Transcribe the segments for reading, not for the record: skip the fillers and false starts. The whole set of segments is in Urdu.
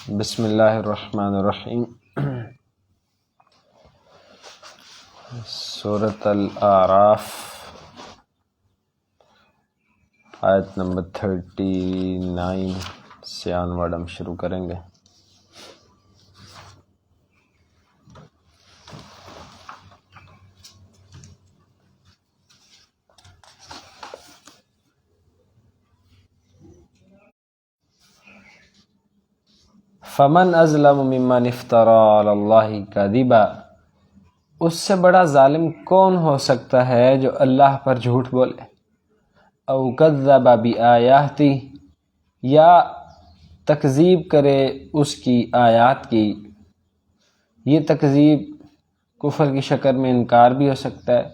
بسم اللہ الرحمن الرحیم۔ سورۃ الاعراف آیت نمبر 39 سے آنورڈ ہم شروع کریں گے۔ فمن ازلم ممن افترى علی اللہ کذبا، اس سے بڑا ظالم کون ہو سکتا ہے جو اللہ پر جھوٹ بولے، او کذب بآیاتہ، یا تکذیب کرے اس کی آیات کی۔ یہ تکذیب کفر کی شکل میں انکار بھی ہو سکتا ہے،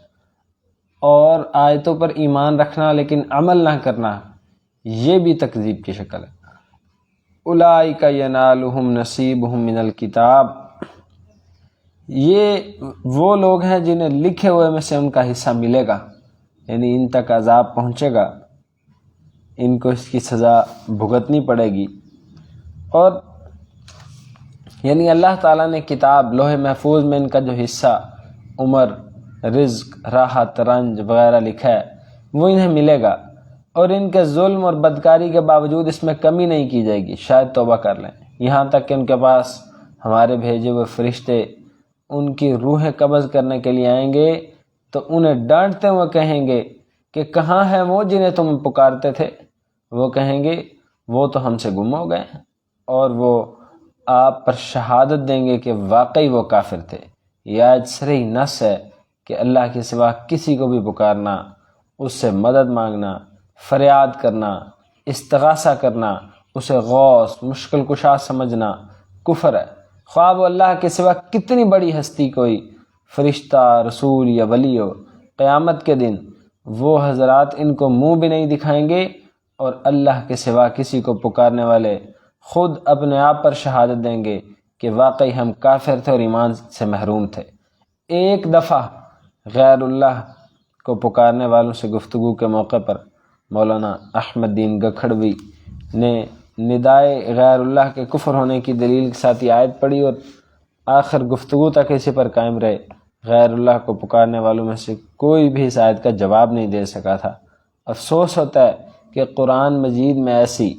اور آیتوں پر ایمان رکھنا لیکن عمل نہ کرنا، یہ بھی تکذیب کی شکل ہے۔ اولئک ینالہم نصیبہم من الکتاب، یہ وہ لوگ ہیں جنہیں لکھے ہوئے میں سے ان کا حصہ ملے گا، یعنی ان تک عذاب پہنچے گا، ان کو اس کی سزا بھگتنی پڑے گی۔ اور یعنی اللہ تعالیٰ نے کتاب لوح محفوظ میں ان کا جو حصہ عمر، رزق، راحت، رنج وغیرہ لکھا ہے وہ انہیں ملے گا، اور ان کے ظلم اور بدکاری کے باوجود اس میں کمی نہیں کی جائے گی، شاید توبہ کر لیں، یہاں تک کہ ان کے پاس ہمارے بھیجے ہوئے فرشتے ان کی روحیں قبض کرنے کے لیے آئیں گے تو انہیں ڈانٹتے ہوئے کہیں گے کہ کہاں ہیں وہ جنہیں تم پکارتے تھے؟ وہ کہیں گے وہ تو ہم سے گم ہو گئے، اور وہ آپ پر شہادت دیں گے کہ واقعی وہ کافر تھے۔ یہ آیت صریح نص ہے کہ اللہ کے سوا کسی کو بھی پکارنا، اس سے مدد مانگنا، فریاد کرنا، استغاثہ کرنا، اسے غوث، مشکل کشا سمجھنا کفر ہے، خواہ وہ اللہ کے سوا کتنی بڑی ہستی، کوئی فرشتہ، رسول یا ولی ہو۔ قیامت کے دن وہ حضرات ان کو منہ بھی نہیں دکھائیں گے، اور اللہ کے سوا کسی کو پکارنے والے خود اپنے آپ پر شہادت دیں گے کہ واقعی ہم کافر تھے اور ایمان سے محروم تھے۔ ایک دفعہ غیر اللہ کو پکارنے والوں سے گفتگو کے موقع پر مولانا احمد دین گکھڑوی نے ندائے غیر اللہ کے کفر ہونے کی دلیل کے ساتھ یہ آیت پڑھی، اور آخر گفتگو تک اسی پر قائم رہے۔ غیر اللہ کو پکارنے والوں میں سے کوئی بھی اس آیت کا جواب نہیں دے سکا تھا۔ افسوس ہوتا ہے کہ قرآن مجید میں ایسی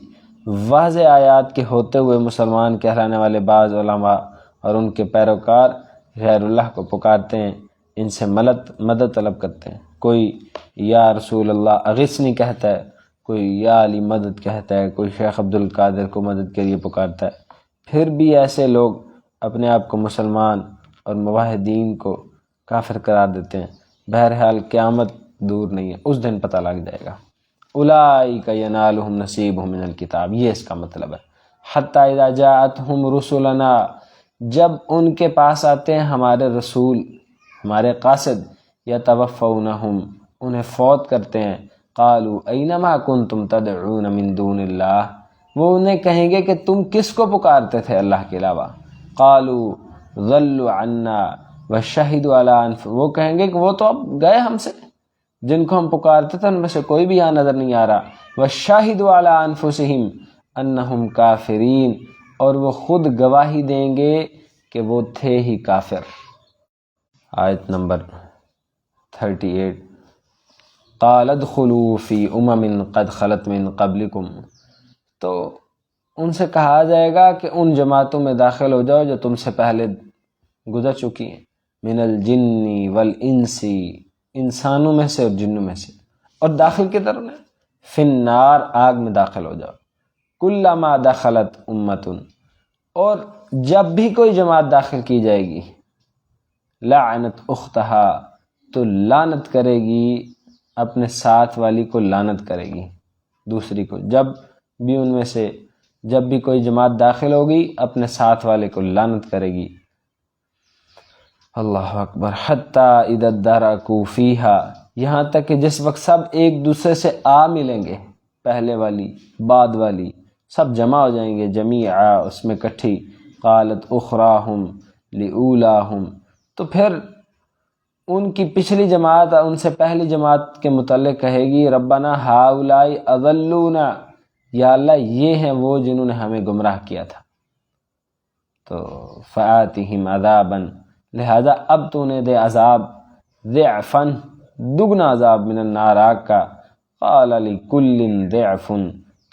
واضح آیات کے ہوتے ہوئے مسلمان کہلانے والے بعض علماء اور ان کے پیروکار غیر اللہ کو پکارتے ہیں، ان سے مدد طلب کرتے ہیں۔ کوئی یا رسول اللہ اغثنی کہتا ہے، کوئی یا علی مدد کہتا ہے، کوئی شیخ عبد القادر کو مدد کے لیے پکارتا ہے۔ پھر بھی ایسے لوگ اپنے آپ کو مسلمان اور موحدین کو کافر قرار دیتے ہیں۔ بہرحال قیامت دور نہیں ہے، اس دن پتہ لگ جائے گا۔ اولئک ینالہم نصیبہم من الکتاب، یہ اس کا مطلب ہے۔ حتی اذا جاءتہم رسلنا، جب ان کے پاس آتے ہیں ہمارے رسول، ہمارے قاصد، یتوفونہم، انہیں فوت کرتے ہیں، قالوا اینما کنتم تدعون من دون اللہ، وہ انہیں کہیں گے کہ تم کس کو پکارتے تھے اللہ کے علاوہ؟ قالوا ضلوا عنا وشہدوا علی انفسہم، وہ کہیں گے کہ وہ تو اب گئے ہم سے، جن کو ہم پکارتے تھے ان میں سے کوئی بھی یہاں نظر نہیں آ رہا۔ وشہدوا علی انفسہم انہم کافرین، اور وہ خود گواہی دیں گے کہ وہ تھے ہی کافر۔ آیت نمبر 38، قال ادخلوا فی امم قد خلت من قبلکم، تو ان سے کہا جائے گا کہ ان جماعتوں میں داخل ہو جاؤ جو تم سے پہلے گزر چکی ہیں، من الجن والانس، انسانوں میں سے اور جنوں میں سے، اور داخل کی طرف ہے فی النار، آگ میں داخل ہو جاؤ۔ کلما دخلت امۃ، اور جب بھی کوئی جماعت داخل کی جائے گی، لعنت اختہا، تو لعنت کرے گی اپنے ساتھ والی کو، لعنت کرے گی دوسری کو۔ جب بھی ان میں سے جب بھی کوئی جماعت داخل ہوگی اپنے ساتھ والے کو لعنت کرے گی۔ اللہ اکبر۔ حتی اذا ادارکوا فیہا، یہاں تک کہ جس وقت سب ایک دوسرے سے آ ملیں گے، پہلے والی بعد والی سب جمع ہو جائیں گے، جمیعا اس میں کٹھی۔ قالت اخراہم لاولاہم، تو پھر ان کی پچھلی جماعت ان سے پہلی جماعت کے متعلق کہے گی، ربنا ہؤلاء اضلونا، یا اللہ یہ ہیں وہ جنہوں نے ہمیں گمراہ کیا تھا۔ تو فآتہم عذابا، لہذا اب تو انہیں دے عذاب، ضعفاً دگنا عذاب، من النار آگ کا، قال لکل ضعف،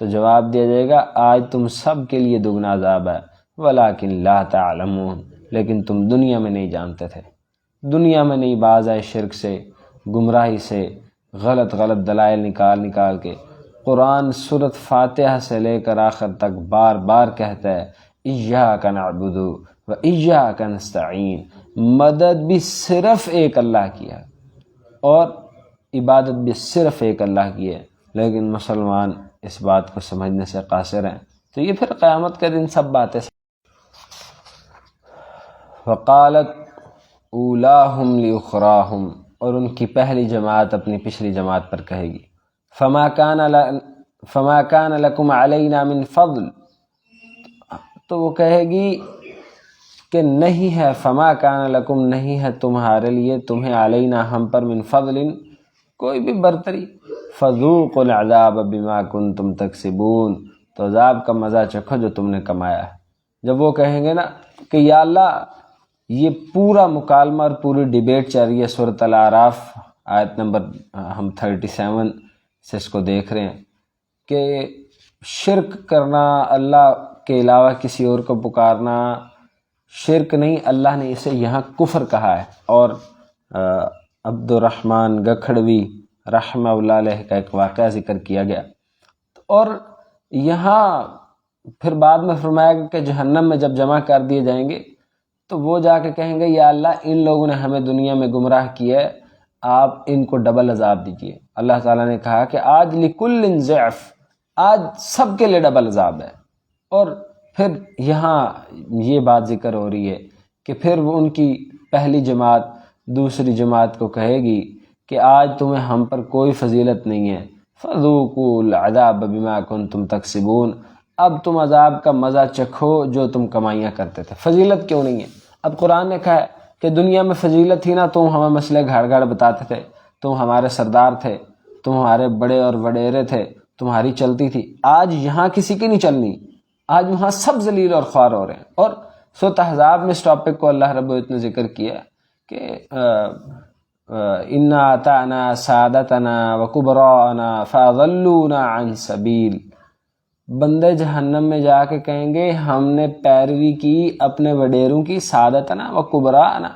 تو جواب دیا جائے گا آج تم سب کے لیے دگنا عذاب ہے، ولکن لا تعلمون، لیکن تم دنیا میں نہیں جانتے تھے، دنیا میں نہیں باز آئے شرک سے، گمراہی سے، غلط دلائل نکال کے۔ قرآن سورۃ فاتحہ سے لے کر آخر تک بار بار کہتا ہے ایاک نعبد و ایاک نستعین، مدد بھی صرف ایک اللہ کی ہے اور عبادت بھی صرف ایک اللہ کی ہے، لیکن مسلمان اس بات کو سمجھنے سے قاصر ہیں۔ تو یہ پھر قیامت کے دن سب باتیں۔ وقالت اولاہم لاخراہم، اور ان کی پہلی جماعت اپنی پچھلی جماعت پر کہے گی فما کان لکم علینا من فضل، تو وہ کہے گی کہ نہیں ہے، فما کان لکم، نہیں ہے تمہارے لیے، تمہیں علینا ہم پر، من فضل کوئی بھی برتری، فذوقوا العذاب بما کنتم تکسبون، تو عذاب کا مزہ چکھو جو تم نے کمایا ہے۔ جب وہ کہیں گے نا کہ یا اللہ، یہ پورا مکالمہ اور پوری ڈیبیٹ چل رہی ہے سورۃ الاعراف آیت نمبر ہم 37 سے اس کو دیکھ رہے ہیں کہ شرک کرنا، اللہ کے علاوہ کسی اور کو پکارنا شرک نہیں، اللہ نے اسے یہاں کفر کہا ہے۔ اور عبد الرحمن گکھڑوی رحمہ اللہ علیہ کا ایک واقعہ ذکر کیا گیا، اور یہاں پھر بعد میں فرمایا گیا کہ جہنم میں جب جمع کر دیے جائیں گے تو وہ جا کے کہیں گے یا اللہ، ان لوگوں نے ہمیں دنیا میں گمراہ کیا ہے، آپ ان کو ڈبل عذاب دیجیے۔ اللہ تعالیٰ نے کہا کہ آج لکل ضعف، آج سب کے لیے ڈبل عذاب ہے۔ اور پھر یہاں یہ بات ذکر ہو رہی ہے کہ پھر وہ ان کی پہلی جماعت دوسری جماعت کو کہے گی کہ آج تمہیں ہم پر کوئی فضیلت نہیں ہے، فذوقوا العذاب بما کنتم تکسبون، اب تم عذاب کا مزہ چکھو جو تم کمائیاں کرتے تھے۔ فضیلت کیوں نہیں ہے؟ اب قرآن نے کہا ہے کہ دنیا میں فضیلت تھی نا، تم ہمیں مسئلے گھڑ گھڑ بتاتے تھے، تم ہمارے سردار تھے، تم ہمارے بڑے اور وڈیرے تھے، تمہاری چلتی تھی۔ آج یہاں کسی کی نہیں چلنی، آج وہاں سب ذلیل اور خوار ہو رہے ہیں۔ اور سورۃ احزاب میں اس ٹاپک کو اللہ رب العزت نے ذکر کیا کہ انا اطعنا سادتنا وکبراءنا فاضلونا عن سبیل، بندے جہنم میں جا کے کہیں گے ہم نے پیروی کی اپنے وڈیروں کی، سادتنا وکبراءنا،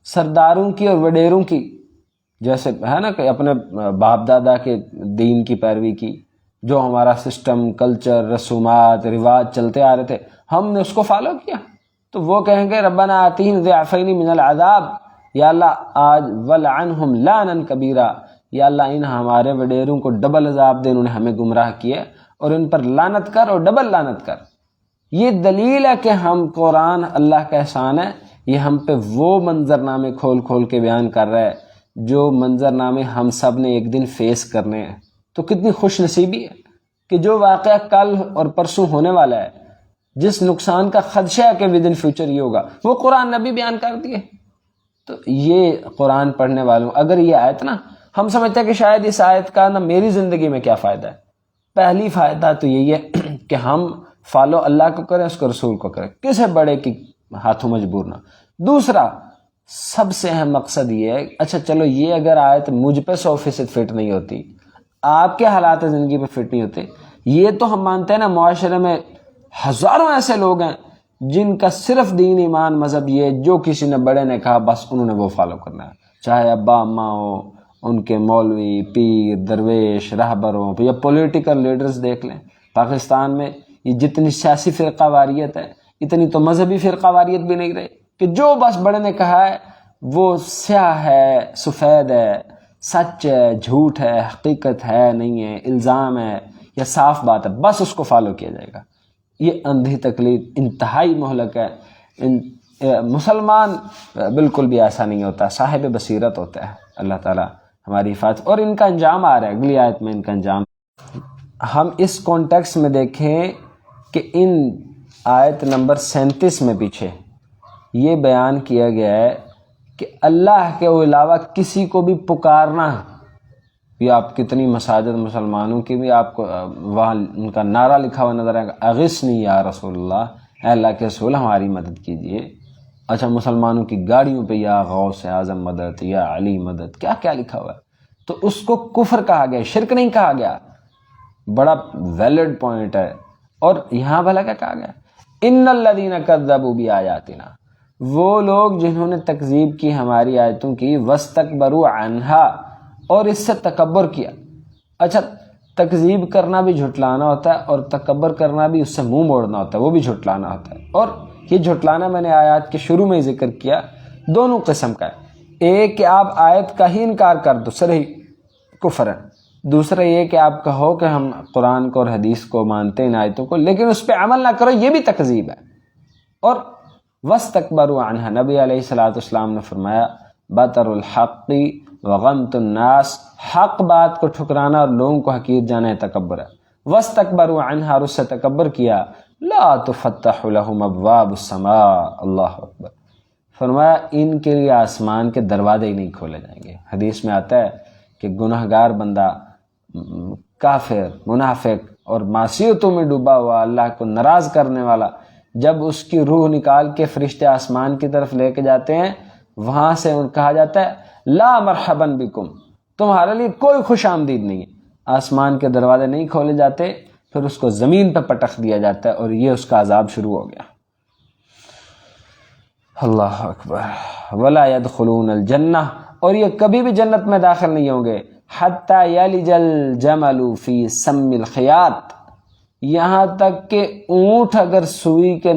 سرداروں کی اور وڈیروں کی، جیسے ہے نا کہ اپنے باپ دادا کے دین کی پیروی کی، جو ہمارا سسٹم، کلچر، رسومات، رواج چلتے آ رہے تھے، ہم نے اس کو فالو کیا۔ تو وہ کہیں گے ربنا آتیہم ضعفین من العذاب، یا اللہ آج ولعنہم لعنا کبیرا، یا اللہ ان ہمارے وڈیروں کو ڈبل عذاب دے، انہوں نے ہمیں گمراہ کیا اور ان پر لعنت کر اور ڈبل لعنت کر۔ یہ دلیل ہے کہ ہم، قرآن اللہ کا احسان ہے، یہ ہم پہ وہ منظرنامے کھول کھول کے بیان کر رہا ہے جو منظرنامے ہم سب نے ایک دن فیس کرنے ہیں۔ تو کتنی خوش نصیبی ہے کہ جو واقعہ کل اور پرسوں ہونے والا ہے، جس نقصان کا خدشہ ہے کہ ود ان فیوچر یہ ہوگا، وہ قرآن نبی بیان کر دیے۔ تو یہ قرآن پڑھنے والوں، اگر یہ آیت نا، ہم سمجھتے ہیں کہ شاید اس آیت کا نا میری زندگی میں کیا فائدہ ہے۔ پہلی فائدہ تو یہی ہے کہ ہم فالو اللہ کو کریں، اس کو رسول کو کریں، کسی بڑے کی ہاتھوں مجبور نہ۔ دوسرا سب سے اہم مقصد یہ ہے، اچھا چلو یہ اگر آیت مجھ پہ 100% فٹ نہیں ہوتی، آپ کے حالات زندگی پہ فٹ نہیں ہوتے، یہ تو ہم مانتے ہیں نا معاشرے میں ہزاروں ایسے لوگ ہیں جن کا صرف دین ایمان مذہب یہ، جو کسی نے بڑے نے کہا بس انہوں نے وہ فالو کرنا ہے، چاہے ابا اماں ہو، ان کے مولوی، پیر، درویش، رہبر ہوں، یا پولیٹیکل لیڈرز دیکھ لیں۔ پاکستان میں یہ جتنی سیاسی فرقہ واریت ہے، اتنی تو مذہبی فرقہ واریت بھی نہیں رہی، کہ جو بس بڑے نے کہا ہے وہ سیاہ ہے، سفید ہے، سچ ہے، جھوٹ ہے، حقیقت ہے نہیں ہے، الزام ہے یا صاف بات ہے، بس اس کو فالو کیا جائے گا۔ یہ اندھی تقلید انتہائی مہلک ہے۔ مسلمان بالکل بھی ایسا نہیں ہوتا، صاحب بصیرت ہوتا ہے۔ اللہ تعالیٰ ہماری حفاظت، اور ان کا انجام آ رہا ہے اگلی آیت میں، ان کا انجام ہم اس کانٹیکس میں دیکھیں کہ ان آیت نمبر 37 میں پیچھے یہ بیان کیا گیا ہے کہ اللہ کے علاوہ کسی کو بھی پکارنا، یہ آپ کتنی مساجد مسلمانوں کی بھی آپ کو وہاں ان کا نعرہ لکھا ہوا نظر آئے گا، اغثنی یا رسول اللہ، اے اللہ کے رسول ہماری مدد کیجئے۔ اچھا مسلمانوں کی گاڑیوں پہ یا غوث اعظم مدد، یا علی مدد، کیا کیا لکھا ہوا ہے، تو اس کو کفر کہا گیا، شرک نہیں کہا گیا۔ بڑا ویلڈ پوائنٹ ہے۔ اور یہاں بھلا کیا کہا گیا، ان الذین کذبوا بآیاتنا، وہ لوگ جنہوں نے تکذیب کی ہماری آیتوں کی، واستکبروا عنہا، اور اس سے تکبر کیا۔ اچھا تکذیب کرنا بھی جھٹلانا ہوتا ہے، اور تکبر کرنا بھی، اس سے منہ موڑنا ہوتا ہے، وہ بھی جھٹلانا ہوتا ہے۔ اور یہ جھٹلانا میں نے آیات کے شروع میں ہی ذکر کیا، دونوں قسم کا ہے۔ ایک کہ آپ آیت کا ہی انکار کر دو، صریح کفر ہے۔ دوسرا یہ کہ آپ کہو کہ ہم قرآن کو اور حدیث کو مانتے ہیں، ان آیتوں کو، لیکن اس پہ عمل نہ کرو، یہ بھی تکذیب ہے۔ اور واستکبروا عنہا، نبی علیہ الصلوۃ والسلام نے فرمایا بطر الحق وغمط الناس، حق بات کو ٹھکرانا اور لوگوں کو حقیر جانا ہے تکبر ہے۔ واستکبروا عنہا، اور اس سے تکبر کیا، لا تفتح لهم ابواب السماء، اللہ اکبر، فرمایا ان کے لیے آسمان کے دروازے ہی نہیں کھولے جائیں گے۔ حدیث میں آتا ہے کہ گناہگار بندہ، کافر، منافق اور معصیتوں میں ڈوبا ہوا، اللہ کو ناراض کرنے والا، جب اس کی روح نکال کے فرشتے آسمان کی طرف لے کے جاتے ہیں، وہاں سے کہا جاتا ہے لا مرحبا بکم، تمہارے لیے کوئی خوش آمدید نہیں ہے۔ آسمان کے دروازے نہیں کھولے جاتے، پھر اس کو زمین پہ پٹخ دیا جاتا ہے، اور یہ اس کا عذاب شروع ہو گیا۔ اللہ اکبر۔ ولا يدخلون الجنہ، اور یہ کبھی بھی جنت میں داخل نہیں ہوں گے، حتی یلج الجمل فی سم الخیاط، یہاں تک کہ اونٹ اگر سوئی کے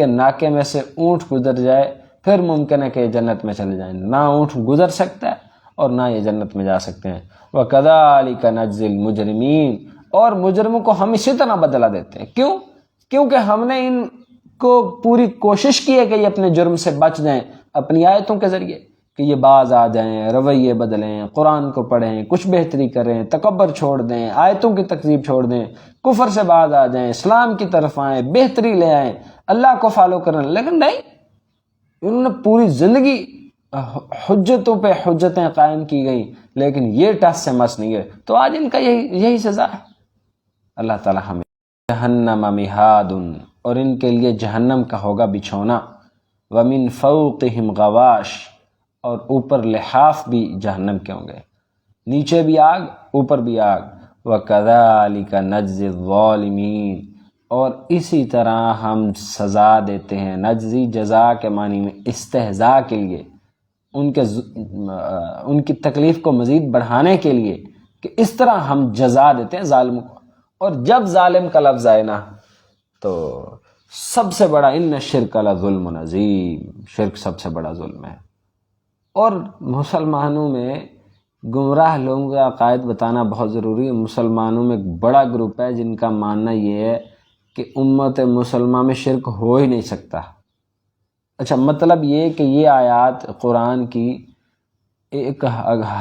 ناکے میں سے اونٹ گزر جائے، پھر ممکن ہے کہ یہ جنت میں چلے جائیں۔ نہ اونٹ گزر سکتا ہے اور نہ یہ جنت میں جا سکتے ہیں۔ وَكَذَلِكَ نَجْزِي الْمُجْرِمِينَ، اور مجرموں کو ہم اسی طرح بدلہ دیتے ہیں۔ کیوں؟ کیونکہ ہم نے ان کو پوری کوشش کی ہے کہ یہ اپنے جرم سے بچ جائیں، اپنی آیتوں کے ذریعے، کہ یہ باز آ جائیں، رویے بدلیں، قرآن کو پڑھیں، کچھ بہتری کریں، تکبر چھوڑ دیں، آیتوں کی تکذیب چھوڑ دیں، کفر سے باز آ جائیں، اسلام کی طرف آئیں، بہتری لے آئیں، اللہ کو فالو کریں۔ لیکن نہیں، انہوں نے پوری زندگی حجتوں پہ حجتیں قائم کی گئیں، لیکن یہ ٹس سے مس نہیں ہے، تو آج ان کا یہی سزا ہے۔ اللہ تعالی ہمیں جہنم مہاد، اور ان کے لیے جہنم کا ہوگا بچھونا، ومن فوقہم غواش، اور اوپر لحاف بھی جہنم کے ہوں گے، نیچے بھی آگ، اوپر بھی آگ۔ وَكَذَلِكَ نَجْزِي الظَّالِمِينَ، اور اسی طرح ہم سزا دیتے ہیں، نجزی جزا کے معنی میں استہزاء کے لیے، ان کی تکلیف کو مزید بڑھانے کے لیے، کہ اس طرح ہم جزا دیتے ہیں ظالموں کو۔ اور جب ظالم کا لفظ آئے نا، تو سب سے بڑا ان الشرک لظلم عظیم، شرک سب سے بڑا ظلم ہے۔ اور مسلمانوں میں گمراہ لوگوں کا عقائد بتانا بہت ضروری ہے۔ مسلمانوں میں ایک بڑا گروپ ہے جن کا ماننا یہ ہے کہ امت مسلمہ میں شرک ہو ہی نہیں سکتا۔ اچھا مطلب یہ کہ یہ آیات قرآن کی ایک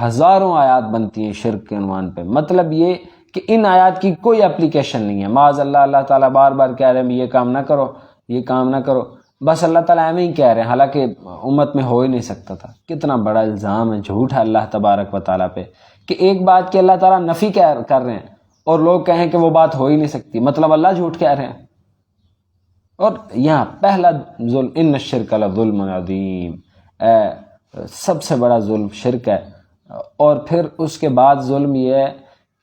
ہزاروں آیات بنتی ہیں شرک کے عنوان پہ، مطلب یہ کہ ان آیات کی کوئی اپلیکیشن نہیں ہے۔ معاذ اللہ، اللہ تعالیٰ بار بار کہہ رہے ہیں یہ کام نہ کرو، یہ کام نہ کرو، بس اللہ تعالیٰ ایویں ہی کہہ رہے ہیں، حالانکہ امت میں ہو ہی نہیں سکتا تھا۔ کتنا بڑا الزام ہے، جھوٹ ہے اللہ تبارک و تعالیٰ پہ، کہ ایک بات کی اللہ تعالیٰ نفی کر رہے ہیں اور لوگ کہیں کہ وہ بات ہو ہی نہیں سکتی، مطلب اللہ جھوٹ کہہ رہے ہیں۔ اور یہاں پہلا ظلم، ان الشرک لظلم عظیم، سب سے بڑا ظلم شرک ہے۔ اور پھر اس کے بعد ظلم یہ ہے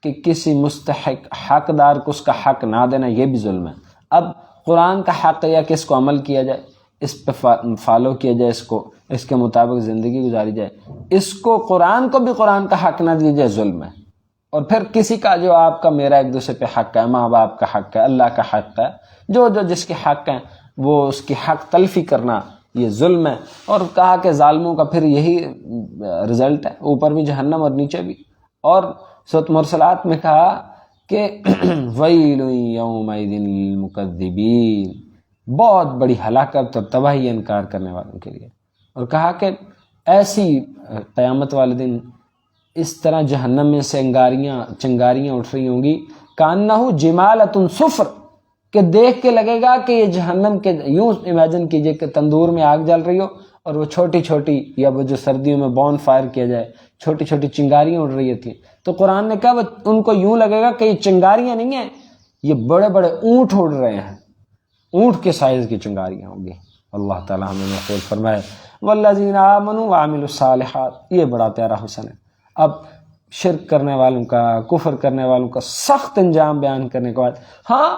کہ کسی مستحق حقدار کو اس کا حق نہ دینا، یہ بھی ظلم ہے۔ اب قرآن کا حق ہے کہ اس کو عمل کیا جائے، اس پہ فالو کیا جائے، اس کے مطابق زندگی گزاری جائے، اس کو قرآن کو بھی قرآن کا حق نہ دیا جائے، ظلم ہے۔ اور پھر کسی کا جو آپ کا میرا ایک دوسرے پہ حق ہے، ماں باپ کا حق ہے، اللہ کا حق ہے، جو جس کے حق ہیں وہ اس کی حق تلفی کرنا، یہ ظلم ہے۔ اور کہا کہ ظالموں کا پھر یہی رزلٹ ہے، اوپر بھی جہنم اور نیچے بھی۔ اور سورۃ مرسلات میں کہا کہ ویل یومئذ للمکذبین، بہت بڑی ہلاکت اور تباہی انکار کرنے والوں کے لیے۔ اور کہا کہ ایسی قیامت والے دن اس طرح جہنم میں سے چنگاریاں اٹھ رہی ہوں گی، کانہ جمالۃ صفر، کہ دیکھ کے لگے گا کہ یہ جہنم کے، یوں امیجن کیجئے کہ تندور میں آگ جل رہی ہو اور وہ چھوٹی چھوٹی، یا وہ جو سردیوں میں بون فائر کیا جائے، چھوٹی چھوٹی چنگاریاں اڑ رہی تھیں، تو قرآن نے کہا وہ ان کو یوں لگے گا کہ یہ چنگاریاں نہیں ہیں، یہ بڑے بڑے اونٹ اڑ رہے ہیں، اونٹ کے سائز کی چنگاریاں ہوں گی۔ اللہ تعالیٰ ہمیں محفوظ فرمائے۔ والذین آمنوا وعملوا الصالحات، یہ بڑا پیارا حسن ہے۔ اب شرک کرنے والوں کا، کفر کرنے والوں کا سخت انجام بیان کرنے کے بعد ہاں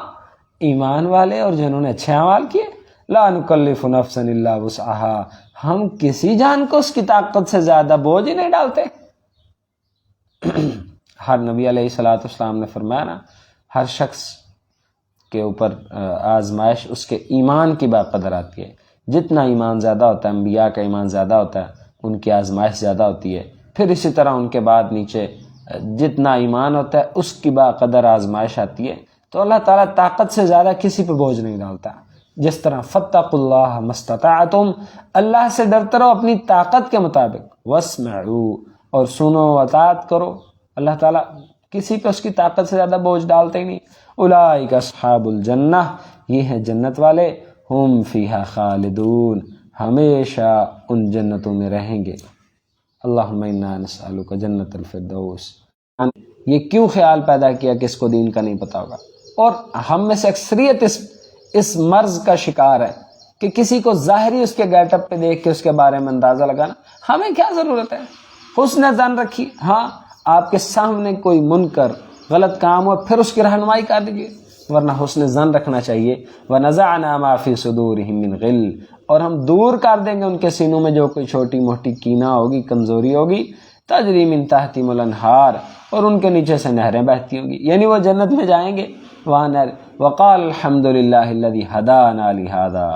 ایمان والے اور جنہوں نے اچھے اعمال کیے، لا نکلف نفسا الا وسعها، ہم کسی جان کو اس کی طاقت سے زیادہ بوجھ ہی نہیں ڈالتے۔ ہر نبی علیہ الصلوۃ والسلام نے فرمایا نا، ہر شخص کے اوپر آزمائش اس کے ایمان کی بقدر آتی ہے۔ جتنا ایمان زیادہ ہوتا ہے، انبیاء کا ایمان زیادہ ہوتا ہے، ان کی آزمائش زیادہ ہوتی ہے۔ پھر اسی طرح ان کے بعد نیچے جتنا ایمان ہوتا ہے اس کی بقدر آزمائش آتی ہے۔ تو اللہ تعالیٰ طاقت سے زیادہ کسی پہ بوجھ نہیں ڈالتا۔ جس طرح فاتقوا اللہ ما استطعتم، اللہ سے ڈرتے رہو اپنی طاقت کے مطابق، واسمعوا، اور سنو اطاعت کرو۔ اللہ تعالیٰ کسی پہ اس کی طاقت سے زیادہ بوجھ ڈالتے ہی نہیں۔ اولئک اصحاب الجنہ، یہ ہیں جنت والے، ہم فیہا خالدون، ہمیشہ ان جنتوں میں رہیں گے۔ اللہم انا نسألک جنت الفردوس۔ یہ کیوں خیال پیدا کیا کہ اس کو دین کا نہیں پتا ہوگا؟ اور ہم میں سے اکثریت اس مرض کا شکار ہے کہ کسی کو ظاہری اس کے گیٹ اپ پہ دیکھ کے اس کے بارے میں اندازہ لگانا۔ ہمیں کیا ضرورت ہے؟ حسن ظن رکھی، ہاں آپ کے سامنے کوئی منکر غلط کام ہو پھر اس کی رہنمائی کر دیجیے، ورنہ حسن ظن رکھنا چاہیے۔ وَنَزَعْنَا مَا فِي صُدُورِهِم مِّن غِلٍّ، اور ہم دور کر دیں گے ان کے سینوں میں جو کوئی چھوٹی موٹی کینہ ہوگی، کمزوری ہوگی، تجری من تحتہم الانہار، اور ان کے نیچے سے نہریں بہتی ہوں گی، یعنی وہ جنت میں جائیں گے وہاں نہر۔ وقال الحمد للہ الذی ہدانا لہذا،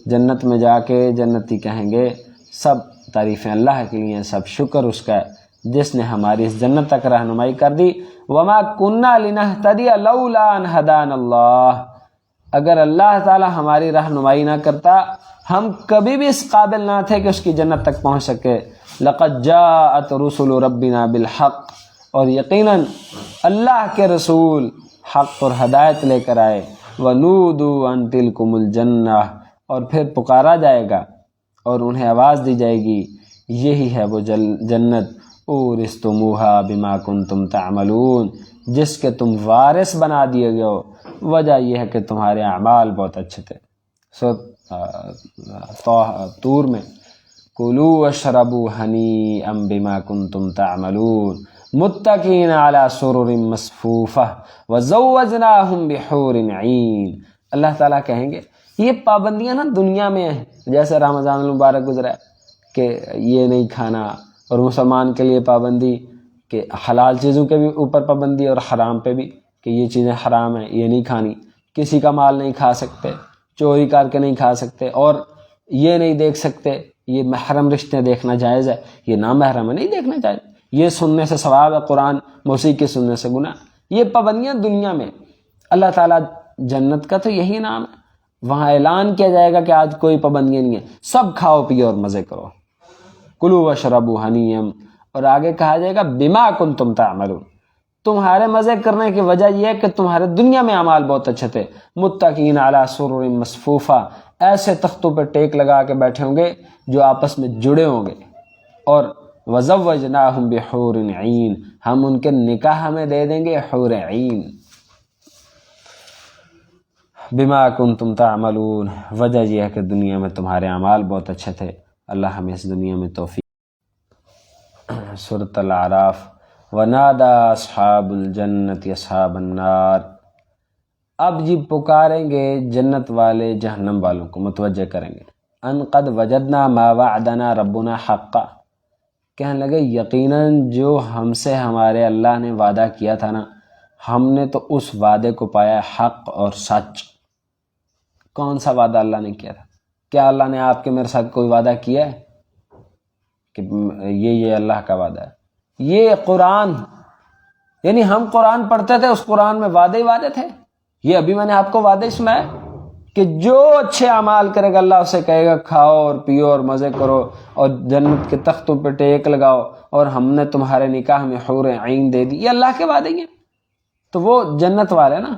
جنت میں جا کے جنتی کہیں گے سب تعریفیں اللہ کے لیے، سب شکر اس کا ہے جس نے ہماری اس جنت تک رہنمائی کر دی۔ وما کننا لنہتدی لولا ان ہدانا اللہ، اگر اللہ تعالی ہماری رہنمائی نہ کرتا ہم کبھی بھی اس قابل نہ تھے کہ اس کی جنت تک پہنچ سکے۔ لقد جاءت رسل ربنا بالحق، اور یقیناً اللہ کے رسول حق اور ہدایت لے کر آئے۔ وَنُودُوا أَن تِلْكُمُ الْجَنَّةُ، اور پھر پکارا جائے گا اور انہیں آواز دی جائے گی، یہی ہے وہ جنت، اورثتموها بما کنتم تعملون، جس کے تم وارث بنا دیے گئے ہو، وجہ یہ ہے کہ تمہارے اعمال بہت اچھے تھے۔ طور میں کلوا واشربوا ہنیئا بما کنتم تعملون متکئین علی سرر مصفوفہ وزوجناہم بحور عین۔ اللہ تعالیٰ کہیں گے یہ پابندیاں نا دنیا میں ہیں، جیسے رمضان المبارک گزرا ہے کہ یہ نہیں کھانا، اور مسلمان کے لیے پابندی کہ حلال چیزوں کے بھی اوپر پابندی اور حرام پہ بھی کہ یہ چیزیں حرام ہیں، یہ نہیں کھانی، کسی کا مال نہیں کھا سکتے، چوری کر کے نہیں کھا سکتے، اور یہ نہیں دیکھ سکتے، یہ محرم رشتے دیکھنا جائز ہے، یہ نامحرم ہے نہیں دیکھنا جائز، یہ سننے سے ثواب ہے، قرآن موسیقی سننے سے گناہ۔ یہ پابندیاں دنیا میں۔ اللہ تعالیٰ جنت کا تو یہی نام ہے، وہاں اعلان کیا جائے گا کہ آج کوئی پابندیاں نہیں ہیں، سب کھاؤ پیو اور مزے کرو، کلوا واشربوا ہنیئا، اور آگے کہا جائے گا بما کنتم تعملون، تمہارے مزے کرنے کی وجہ یہ ہے کہ تمہارے دنیا میں اعمال بہت اچھے تھے۔ متکئین علی سرر مصفوفہ، ایسے تختوں پہ ٹیک لگا کے بیٹھے ہوں گے جو آپس میں جڑے ہوں گے، اور وزوجناہم بحور عین، ہم ان کے نکاح میں دے دیں گے حور عین۔ بما کنتم تعملون، وجہ یہ ہے کہ دنیا میں تمہارے اعمال بہت اچھے تھے۔ اللہ ہمیں اس دنیا میں توفیق۔ سورۃ الاعراف، ونادى اصحاب الجنت اصحاب النار، اب جی پکاریں گے جنت والے جہنم والوں کو، متوجہ کریں گے، ان قد وجدنا ما وعدنا ربنا حقا، کہنے لگے یقیناً جو ہم سے ہمارے اللہ نے وعدہ کیا تھا نا، ہم نے تو اس وعدے کو پایا حق اور سچ۔ کون سا وعدہ اللہ نے کیا تھا؟ کیا اللہ نے آپ کے میرے ساتھ کوئی وعدہ کیا ہے کہ یہ اللہ کا وعدہ ہے؟ یہ قرآن، یعنی ہم قرآن پڑھتے تھے، اس قرآن میں وعدے ہی وعدے تھے۔ یہ ابھی میں نے آپ کو وعدے سنائے کہ جو اچھے اعمال کرے گا اللہ اسے کہے گا کھاؤ اور پیو اور مزے کرو اور جنت کے تختوں پہ ٹیک لگاؤ، اور ہم نے تمہارے نکاح میں حور عین دے دی۔ یہ اللہ کے وعدے ہیں۔ تو وہ جنت والے نا،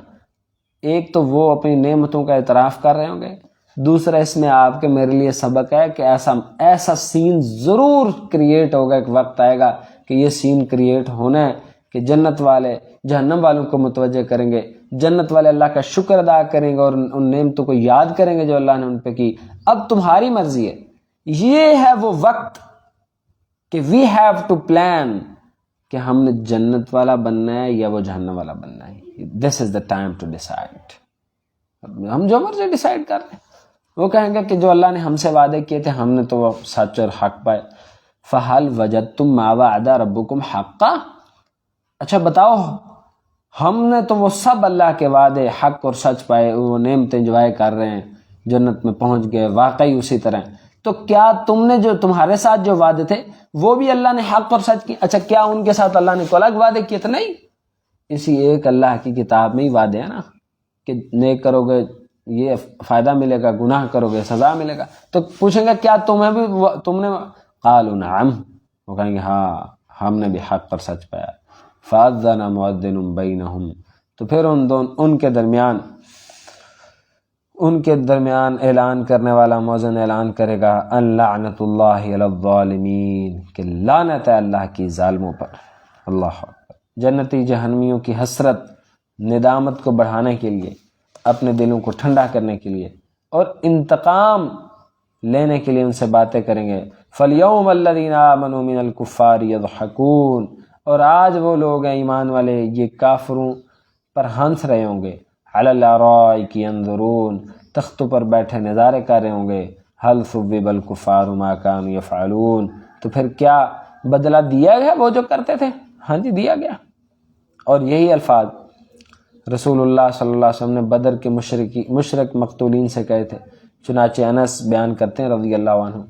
ایک تو وہ اپنی نعمتوں کا اعتراف کر رہے ہوں گے، دوسرا اس میں آپ کے میرے لیے سبق ہے کہ ایسا سین ضرور کریٹ ہوگا، ایک وقت آئے گا کہ یہ سین کریٹ ہونا ہے کہ جنت والے جہنم والوں کو متوجہ کریں گے، جنت والے اللہ کا شکر ادا کریں گے اور ان نعمتوں کو یاد کریں گے جو اللہ نے ان پہ کی. اب تمہاری مرضی ہے. یہ ہے وہ وقت کہ وی ہیو ٹو پلان کہ ہم نے جنت والا بننا ہے یا وہ جہنم والا بننا ہے. دس از دا ٹائم ٹو ڈیسائڈ. ہم جو مرضی ڈیسائیڈ کر لیں. وہ کہیں گے کہ جو اللہ نے ہم سے وعدے کیے تھے ہم نے تو وہ سچ اور حق پائے. فَهَلْ وَجَدْتُمْ مَا وَعَدَ رَبُّكُمْ حَقًّا. اچھا بتاؤ ہم نے تو وہ سب اللہ کے وعدے حق اور سچ پائے, وہ نعمتیں انجوائے کر رہے ہیں, جنت میں پہنچ گئے, واقعی اسی طرح. تو کیا تم نے جو تمہارے ساتھ جو وعدے تھے وہ بھی اللہ نے حق اور سچ کی؟ اچھا کیا ان کے ساتھ اللہ نے کوئی الگ وعدے کیے تھے؟ نہیں, اسی ایک اللہ کی کتاب میں ہی وعدے ہیں نا کہ نیک کرو گے یہ فائدہ ملے گا, گناہ کرو گے سزا ملے گا. تو پوچھیں گے کیا تمہیں بھی تم نے؟ قالوا نعم, وہ کہیں گے ہاں ہم نے بھی حق اور سچ پایا. فَأَذَّنَ مُؤَذِّنٌ بَيْنَهُمْ, تو پھر ان کے درمیان اعلان کرنے والا مؤذن اعلان کرے گا ان لعنت اللہ علی الظالمین, کہ لعنت ہے اللہ کی ظالموں پر. اللہ اکبر. جنتی جہنمیوں کی حسرت ندامت کو بڑھانے کے لیے, اپنے دلوں کو ٹھنڈا کرنے کے لیے اور انتقام لینے کے لیے ان سے باتیں کریں گے. فَالْيَوْمَ الَّذِينَ آمَنُوا مِنَ الْكُفَّارِ يَضْحَكُونَ, اور آج وہ لوگ ہیں ایمان والے یہ کافروں پر ہنس رہے ہوں گے. عَلَى الْأَرَائِكِ يَنظُرُونَ, تختوں پر بیٹھے نظارے کر رہے ہوں گے. هَلْ ثُوِّبَ الْكُفَّارُ مَا كَانُوا يَفْعَلُونَ, تو پھر کیا بدلہ دیا گیا وہ جو کرتے تھے؟ ہاں جی دیا گیا. اور یہی الفاظ رسول اللہ صلی اللہ علیہ وسلم نے بدر کے مشرک مقتولین سے کہے تھے. چنانچہ انس بیان کرتے ہیں رضی اللہ عنہ,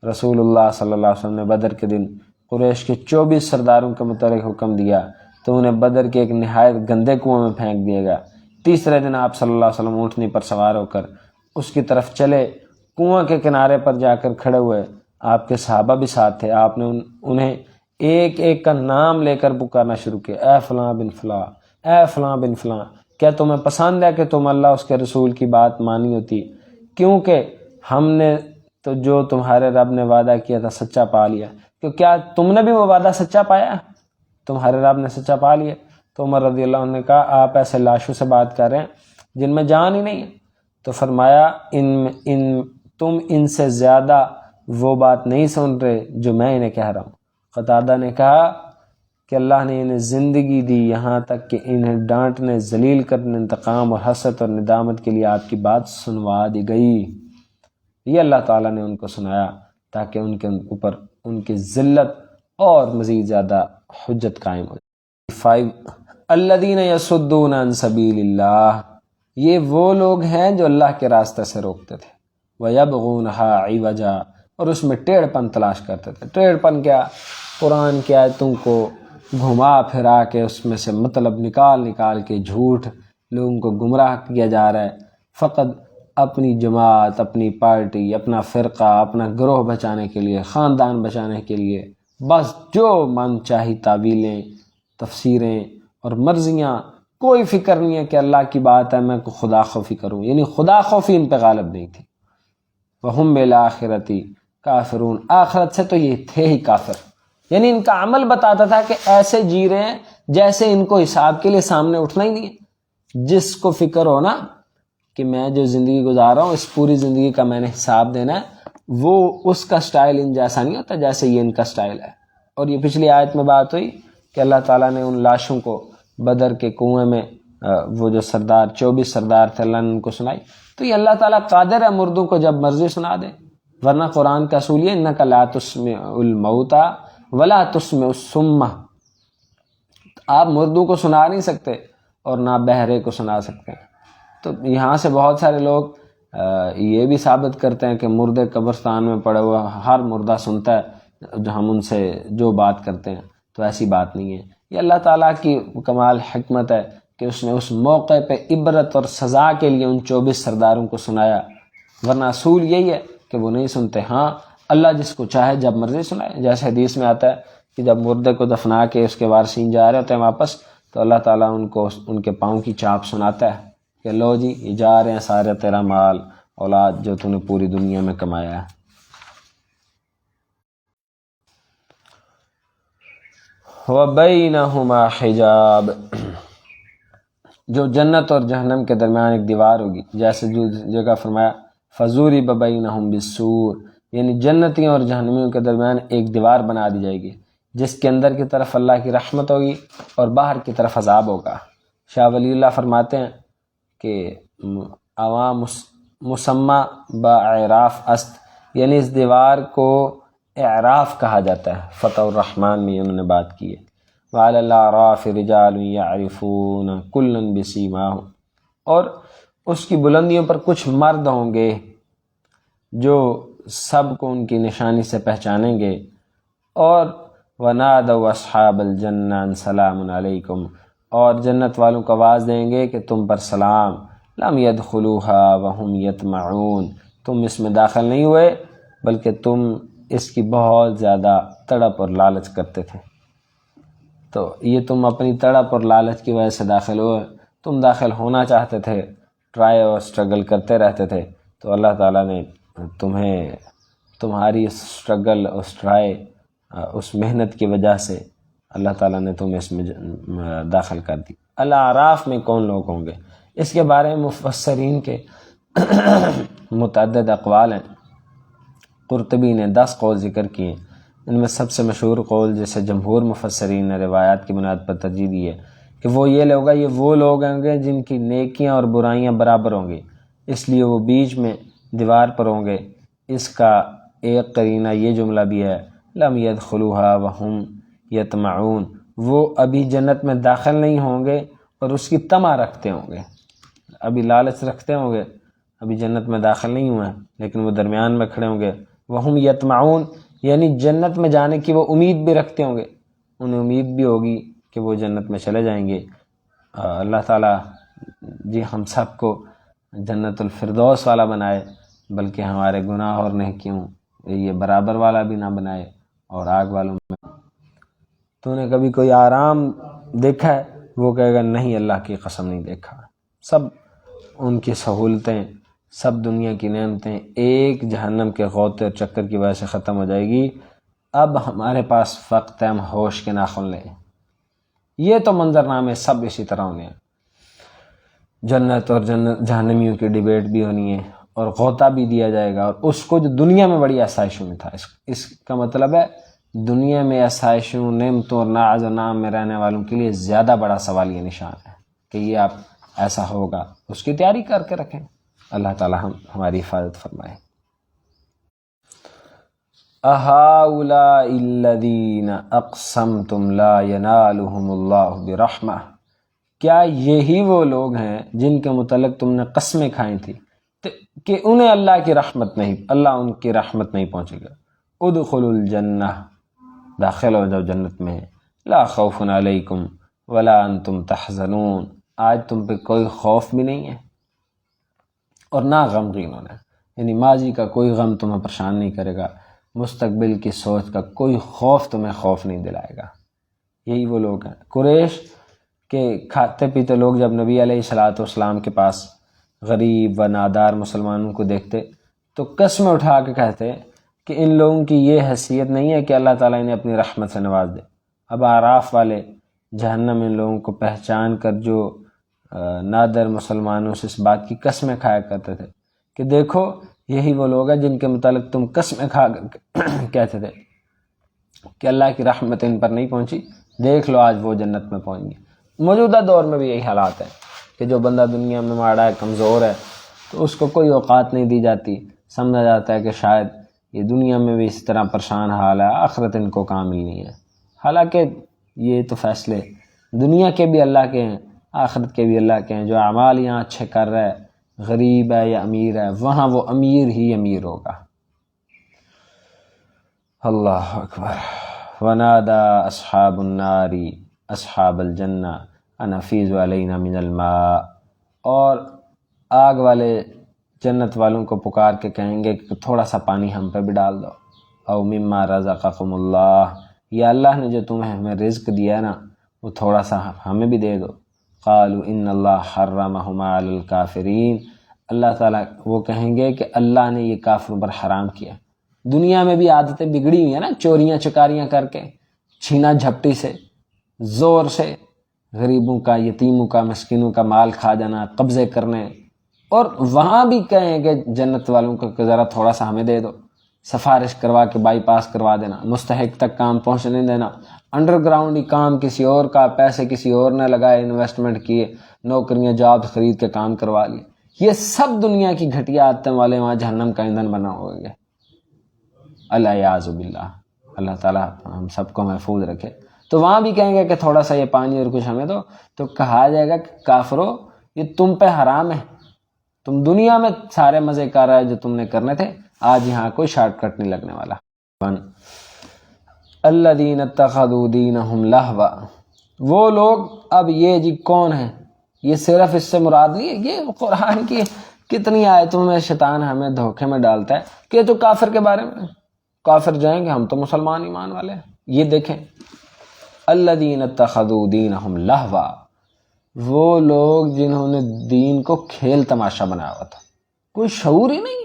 رسول اللہ صلی اللہ علیہ وسلم نے بدر کے دن قریش کے 24 سرداروں کے متعلق حکم دیا تو انہیں بدر کے ایک نہایت گندے کنویں میں پھینک دیا گیا. تیسرے دن آپ صلی اللہ علیہ وسلم اونٹنی پر سوار ہو کر اس کی طرف چلے, کنویں کے کنارے پر جا کر کھڑے ہوئے. آپ کے صحابہ بھی ساتھ تھے. آپ نے انہیں ایک ایک کا نام لے کر پکارنا شروع کیا, اے فلاں بن فلاں, اے فلاں بن فلاں, کیا تمہیں پسند ہے کہ تم اللہ اس کے رسول کی بات مانی ہوتی؟ کیونکہ ہم نے تو جو تمہارے رب نے وعدہ کیا تھا سچا پا لیا. کہ کیا تم نے بھی وہ وعدہ سچا پایا؟ تمہارے رب نے سچا پا لیا. تو عمر رضی اللہ عنہ نے کہا آپ ایسے لاشوں سے بات کر رہے ہیں جن میں جان ہی نہیں ہے. تو فرمایا تم ان سے زیادہ وہ بات نہیں سن رہے جو میں انہیں کہہ رہا ہوں. قتادہ نے کہا کہ اللہ نے انہیں زندگی دی یہاں تک کہ انہیں ڈانٹنے, ذلیل کرنے, انتقام اور حسرت اور ندامت کے لیے آپ کی بات سنوا دی گئی. یہ اللہ تعالیٰ نے ان کو سنایا تاکہ ان کے اوپر ان کی ذلت اور مزید زیادہ حجت قائم ہو. 5 الذین یصدون عن سبیل اللہ, یہ وہ لوگ ہیں جو اللہ کے راستے سے روکتے تھے. وَيَبْغُونَهَا عِوَجًا, اور اس میں ٹیڑھ پن تلاش کرتے تھے. ٹیڑھ پن کیا؟ قرآن کی آیتوں کو گھما پھرا کے اس میں سے مطلب نکال کے جھوٹ لوگوں کو گمراہ کیا جا رہا ہے. فقط اپنی جماعت, اپنی پارٹی, اپنا فرقہ, اپنا گروہ بچانے کے لیے, خاندان بچانے کے لیے بس جو من چاہی تعویلیں, تفسیریں اور مرضیاں, کوئی فکر نہیں ہے کہ اللہ کی بات ہے میں خدا خوفی کروں. یعنی خدا خوفی ان پہ غالب نہیں تھی. وَهُمْ بِالْآخِرَةِ کافرون, آخرت سے تو یہ تھے ہی کافر. یعنی ان کا عمل بتاتا تھا کہ ایسے جی رہے ہیں جیسے ان کو حساب کے لیے سامنے اٹھنا ہی نہیں ہے. جس کو فکر ہو نا کہ میں جو زندگی گزار رہا ہوں اس پوری زندگی کا میں نے حساب دینا ہے, وہ اس کا سٹائل ان جیسا نہیں ہوتا جیسے یہ ان کا سٹائل ہے. اور یہ پچھلی آیت میں بات ہوئی کہ اللہ تعالیٰ نے ان لاشوں کو بدر کے کنویں میں وہ جو 24 سردار تھے اللہ نے ان کو سنائی. تو یہ اللہ تعالیٰ قادر ہے مردوں کو جب مرضی سنا دے. ورنہ قرآن کا اصول یہ انک لا تسمع الموتى ولا تسمع الصم, آپ مردوں کو سنا نہیں سکتے اور نہ بہرے کو سنا سکتے ہیں. تو یہاں سے بہت سارے لوگ یہ بھی ثابت کرتے ہیں کہ مردے قبرستان میں پڑے ہوا ہر مردہ سنتا ہے جو ہم ان سے جو بات کرتے ہیں. تو ایسی بات نہیں ہے. یہ اللہ تعالیٰ کی کمال حکمت ہے کہ اس نے اس موقع پہ عبرت اور سزا کے لیے ان 24 سرداروں کو سنایا. ورنہ اصول یہی ہے کہ وہ نہیں سنتے. ہاں اللہ جس کو چاہے جب مرضی سنائے. جیسے حدیث میں آتا ہے کہ جب مردے کو دفنا کے اس کے وارثین جا رہے ہوتے ہیں واپس, تو اللہ تعالیٰ ان کو ان کے پاؤں کی چاپ سناتا ہے کہ لو جی یہ جا رہے ہیں سارے تیرا مال اولاد جو تو نے پوری دنیا میں کمایا ہے. وَبَيْنَهُمَا حِجَابٌ, جو جنت اور جہنم کے درمیان ایک دیوار ہوگی، جیسے جو جگہ فرمایا فضوری ببینہم بالسور، یعنی جنتیوں اور جہنمیوں کے درمیان ایک دیوار بنا دی جائے گی، جس کے اندر کی طرف اللہ کی رحمت ہوگی اور باہر کی طرف عذاب ہوگا۔ شاہ ولی اللہ فرماتے ہیں کہ عوام مسمى باعراف است، یعنی اس دیوار کو اعراف کہا جاتا ہے۔ فتح الرحمن میں انہوں نے بات کی ہے، وعلی الاعراف رجال یعرفون کلا بسیماہم، اور اس کی بلندیوں پر کچھ مرد ہوں گے جو سب کو ان کی نشانی سے پہچانیں گے۔ اور وَنَادَوْا أَصْحَابَ الْجَنَّةِ أَنْ سَلَامٌ عَلَيْكُمْ، اور جنت والوں کو آواز دیں گے کہ تم پر سلام، لَمْ يَدْخُلُوهَا وَهُمْ يَطْمَعُونَ، تم اس میں داخل نہیں ہوئے بلکہ تم اس کی بہت زیادہ تڑپ اور لالچ کرتے تھے۔ تو یہ تم اپنی تڑپ اور لالچ کی وجہ سے داخل ہوئے، تم داخل ہونا چاہتے تھے، ٹرائی اور سٹرگل کرتے رہتے تھے، تو اللہ تعالیٰ نے تمہیں تمہاری اس سٹرگل، اس ٹرائی، اس محنت کی وجہ سے اللہ تعالیٰ نے تمہیں اس میں داخل کر دی۔ الاعراف میں کون لوگ ہوں گے، اس کے بارے میں مفسرین کے متعدد اقوال ہیں۔ قرطبی نے 10 قول ذکر کیے، ان میں سب سے مشہور قول جسے جمہور مفسرین نے روایات کی بنیاد پر ترجیح دی ہے کہ وہ یہ لوگ ہوں گے جن کی نیکیاں اور برائیاں برابر ہوں گی، اس لیے وہ بیچ میں دیوار پر ہوں گے۔ اس کا ایک قرینہ یہ جملہ بھی ہے، لم يدخلوها وهم یطمعون، وہ ابھی جنت میں داخل نہیں ہوں گے اور اس کی طمع رکھتے ہوں گے، ابھی لالچ رکھتے ہوں گے، ابھی جنت میں داخل نہیں ہوئے ہیں لیکن وہ درمیان میں کھڑے ہوں گے۔ وہم یطمعون، یعنی جنت میں جانے کی وہ امید بھی رکھتے ہوں گے، انہیں امید بھی ہوگی کہ وہ جنت میں چلے جائیں گے۔ اللہ تعالیٰ جی ہم سب کو جنت الفردوس والا بنائے، بلکہ ہمارے گناہ اور نیکیوں یہ برابر والا بھی نہ بنائے، اور آگ والوں میں تو نے کبھی کوئی آرام دیکھا ہے؟ وہ کہے گا نہیں، اللہ کی قسم نہیں دیکھا۔ سب ان کی سہولتیں، سب دنیا کی نعمتیں ایک جہنم کے غوطے اور چکر کی وجہ سے ختم ہو جائے گی۔ اب ہمارے پاس وقت ہے ہم ہوش کے ناخن لیں۔ یہ تو منظرنامے سب اسی طرح ہونے ہیں، جنت اور جہنمیوں کی ڈیبیٹ بھی ہونی ہے اور غوطہ بھی دیا جائے گا، اور اس کو جو دنیا میں بڑی آسائشوں میں تھا، اس کا مطلب ہے دنیا میں آسائشوں، نعمتوں اور ناز و نام میں رہنے والوں کے لیے زیادہ بڑا سوال یہ نشان ہے کہ یہ آپ ایسا ہوگا، اس کی تیاری کر کے رکھیں۔ اللہ تعالی ہماری حفاظت فرمائے۔ اہؤلاء الذین اقسمتم لا ینالہم اللہ برحمہ، کیا یہی وہ لوگ ہیں جن کے متعلق تم نے قسمیں کھائی تھی کہ انہیں اللہ کی رحمت نہیں، اللہ ان کی رحمت نہیں پہنچے گا؟ ادخلوا الجنہ، داخل ہو جاؤ جنت میں، لا خوف علیکم ولا انتم تحزنون، آج تم پہ کوئی خوف بھی نہیں ہے اور نہ غمگین ہونا، یعنی ماضی کا کوئی غم تمہیں پریشان نہیں کرے گا، مستقبل کی سوچ کا کوئی خوف تمہیں خوف نہیں دلائے گا۔ یہی وہ لوگ ہیں۔ قریش کے کھاتے پیتے لوگ جب نبی علیہ السلام کے پاس غریب و نادار مسلمانوں کو دیکھتے تو قسمیں اٹھا کے کہتے کہ ان لوگوں کی یہ حیثیت نہیں ہے کہ اللہ تعالیٰ انہیں اپنی رحمت سے نواز دے۔ اب اعراف والے جہنم ان لوگوں کو پہچان کر جو نادر مسلمانوں سے اس بات کی قسمیں کھایا کرتے تھے کہ دیکھو یہی وہ لوگ ہیں جن کے متعلق تم قسمیں کھا کہتے تھے کہ اللہ کی رحمت ان پر نہیں پہنچی، دیکھ لو آج وہ جنت میں پہنچ گئے۔ موجودہ دور میں بھی یہی حالات ہیں کہ جو بندہ دنیا میں ماڑا ہے، کمزور ہے، تو اس کو کوئی اوقات نہیں دی جاتی، سمجھا جاتا ہے کہ شاید یہ دنیا میں بھی اس طرح پریشان حال ہے، آخرت ان کو کہاں ملنی ہے۔ حالانکہ یہ تو فیصلے دنیا کے بھی اللہ کے ہیں، آخرت کے بھی اللہ کے ہیں۔ جو اعمال یہاں اچھے کر رہا ہے، غریب ہے یا امیر ہے، وہاں وہ امیر ہی امیر ہوگا۔ اللہ اکبر۔ ونادى اصحاب النار اصحاب الجنہ ان افیضوا علینا من الماء، اور آگ والے جنت والوں کو پکار کے کہیں گے کہ تھوڑا سا پانی ہم پہ بھی ڈال دو، او مما رزقکم اللہ، یا اللہ نے جو تمہیں ہمیں رزق دیا ہے نا وہ تھوڑا سا ہمیں بھی دے دو۔ قالوا ان اللہ حرمہما علی الکافرین، اللہ تعالیٰ وہ کہیں گے کہ اللہ نے یہ کافروں پر حرام کیا۔ دنیا میں بھی عادتیں بگڑی ہوئی ہیں نا، چوریاں چکاریاں کر کے، چھینا جھپٹی سے، زور سے، غریبوں کا، یتیموں کا، مسکینوں کا مال کھا جانا، قبضے کرنے، اور وہاں بھی کہیں کہ جنت والوں کو کہ ذرا تھوڑا سا ہمیں دے دو، سفارش کروا کے بائی پاس کروا دینا، مستحق تک کام پہنچنے دینا، انڈر گراؤنڈ ہی کام کسی اور کا، پیسے کسی اور نے لگائے، انویسٹمنٹ کیے، نوکریاں جاب خرید کے کام کروا لیے، یہ سب دنیا کی گھٹیا عادتیں والے وہاں جہنم کا ایندھن بنا ہو گیا۔ الیاذ باللہ، اللہ تعالیٰ ہم سب کو محفوظ رکھے۔ تو وہاں بھی کہیں گے کہ تھوڑا سا یہ پانی اور کچھ ہمیں دو، تو کہا جائے گا کہ کافرو یہ تم پہ حرام ہے، تم دنیا میں سارے مزے کر رہے جو تم نے کرنے تھے، آج یہاں کوئی شارٹ کٹ نہیں لگنے والا۔ الذین اتخذوا دینہم لہوا، وہ لوگ، اب یہ جی کون ہیں، یہ صرف اس سے مراد نہیں ہے، یہ قرآن کی کتنی آیتوں میں شیطان ہمیں دھوکے میں ڈالتا ہے کہ یہ تو کافر کے بارے میں، کافر جائیں گے ہم تو مسلمان ایمان والے ہیں۔ یہ دیکھیں، الذین اتخذوا دینہم لہوا، وہ لوگ جنہوں نے دین کو کھیل تماشا بنایا ہوا تھا، کوئی شعور ہی نہیں،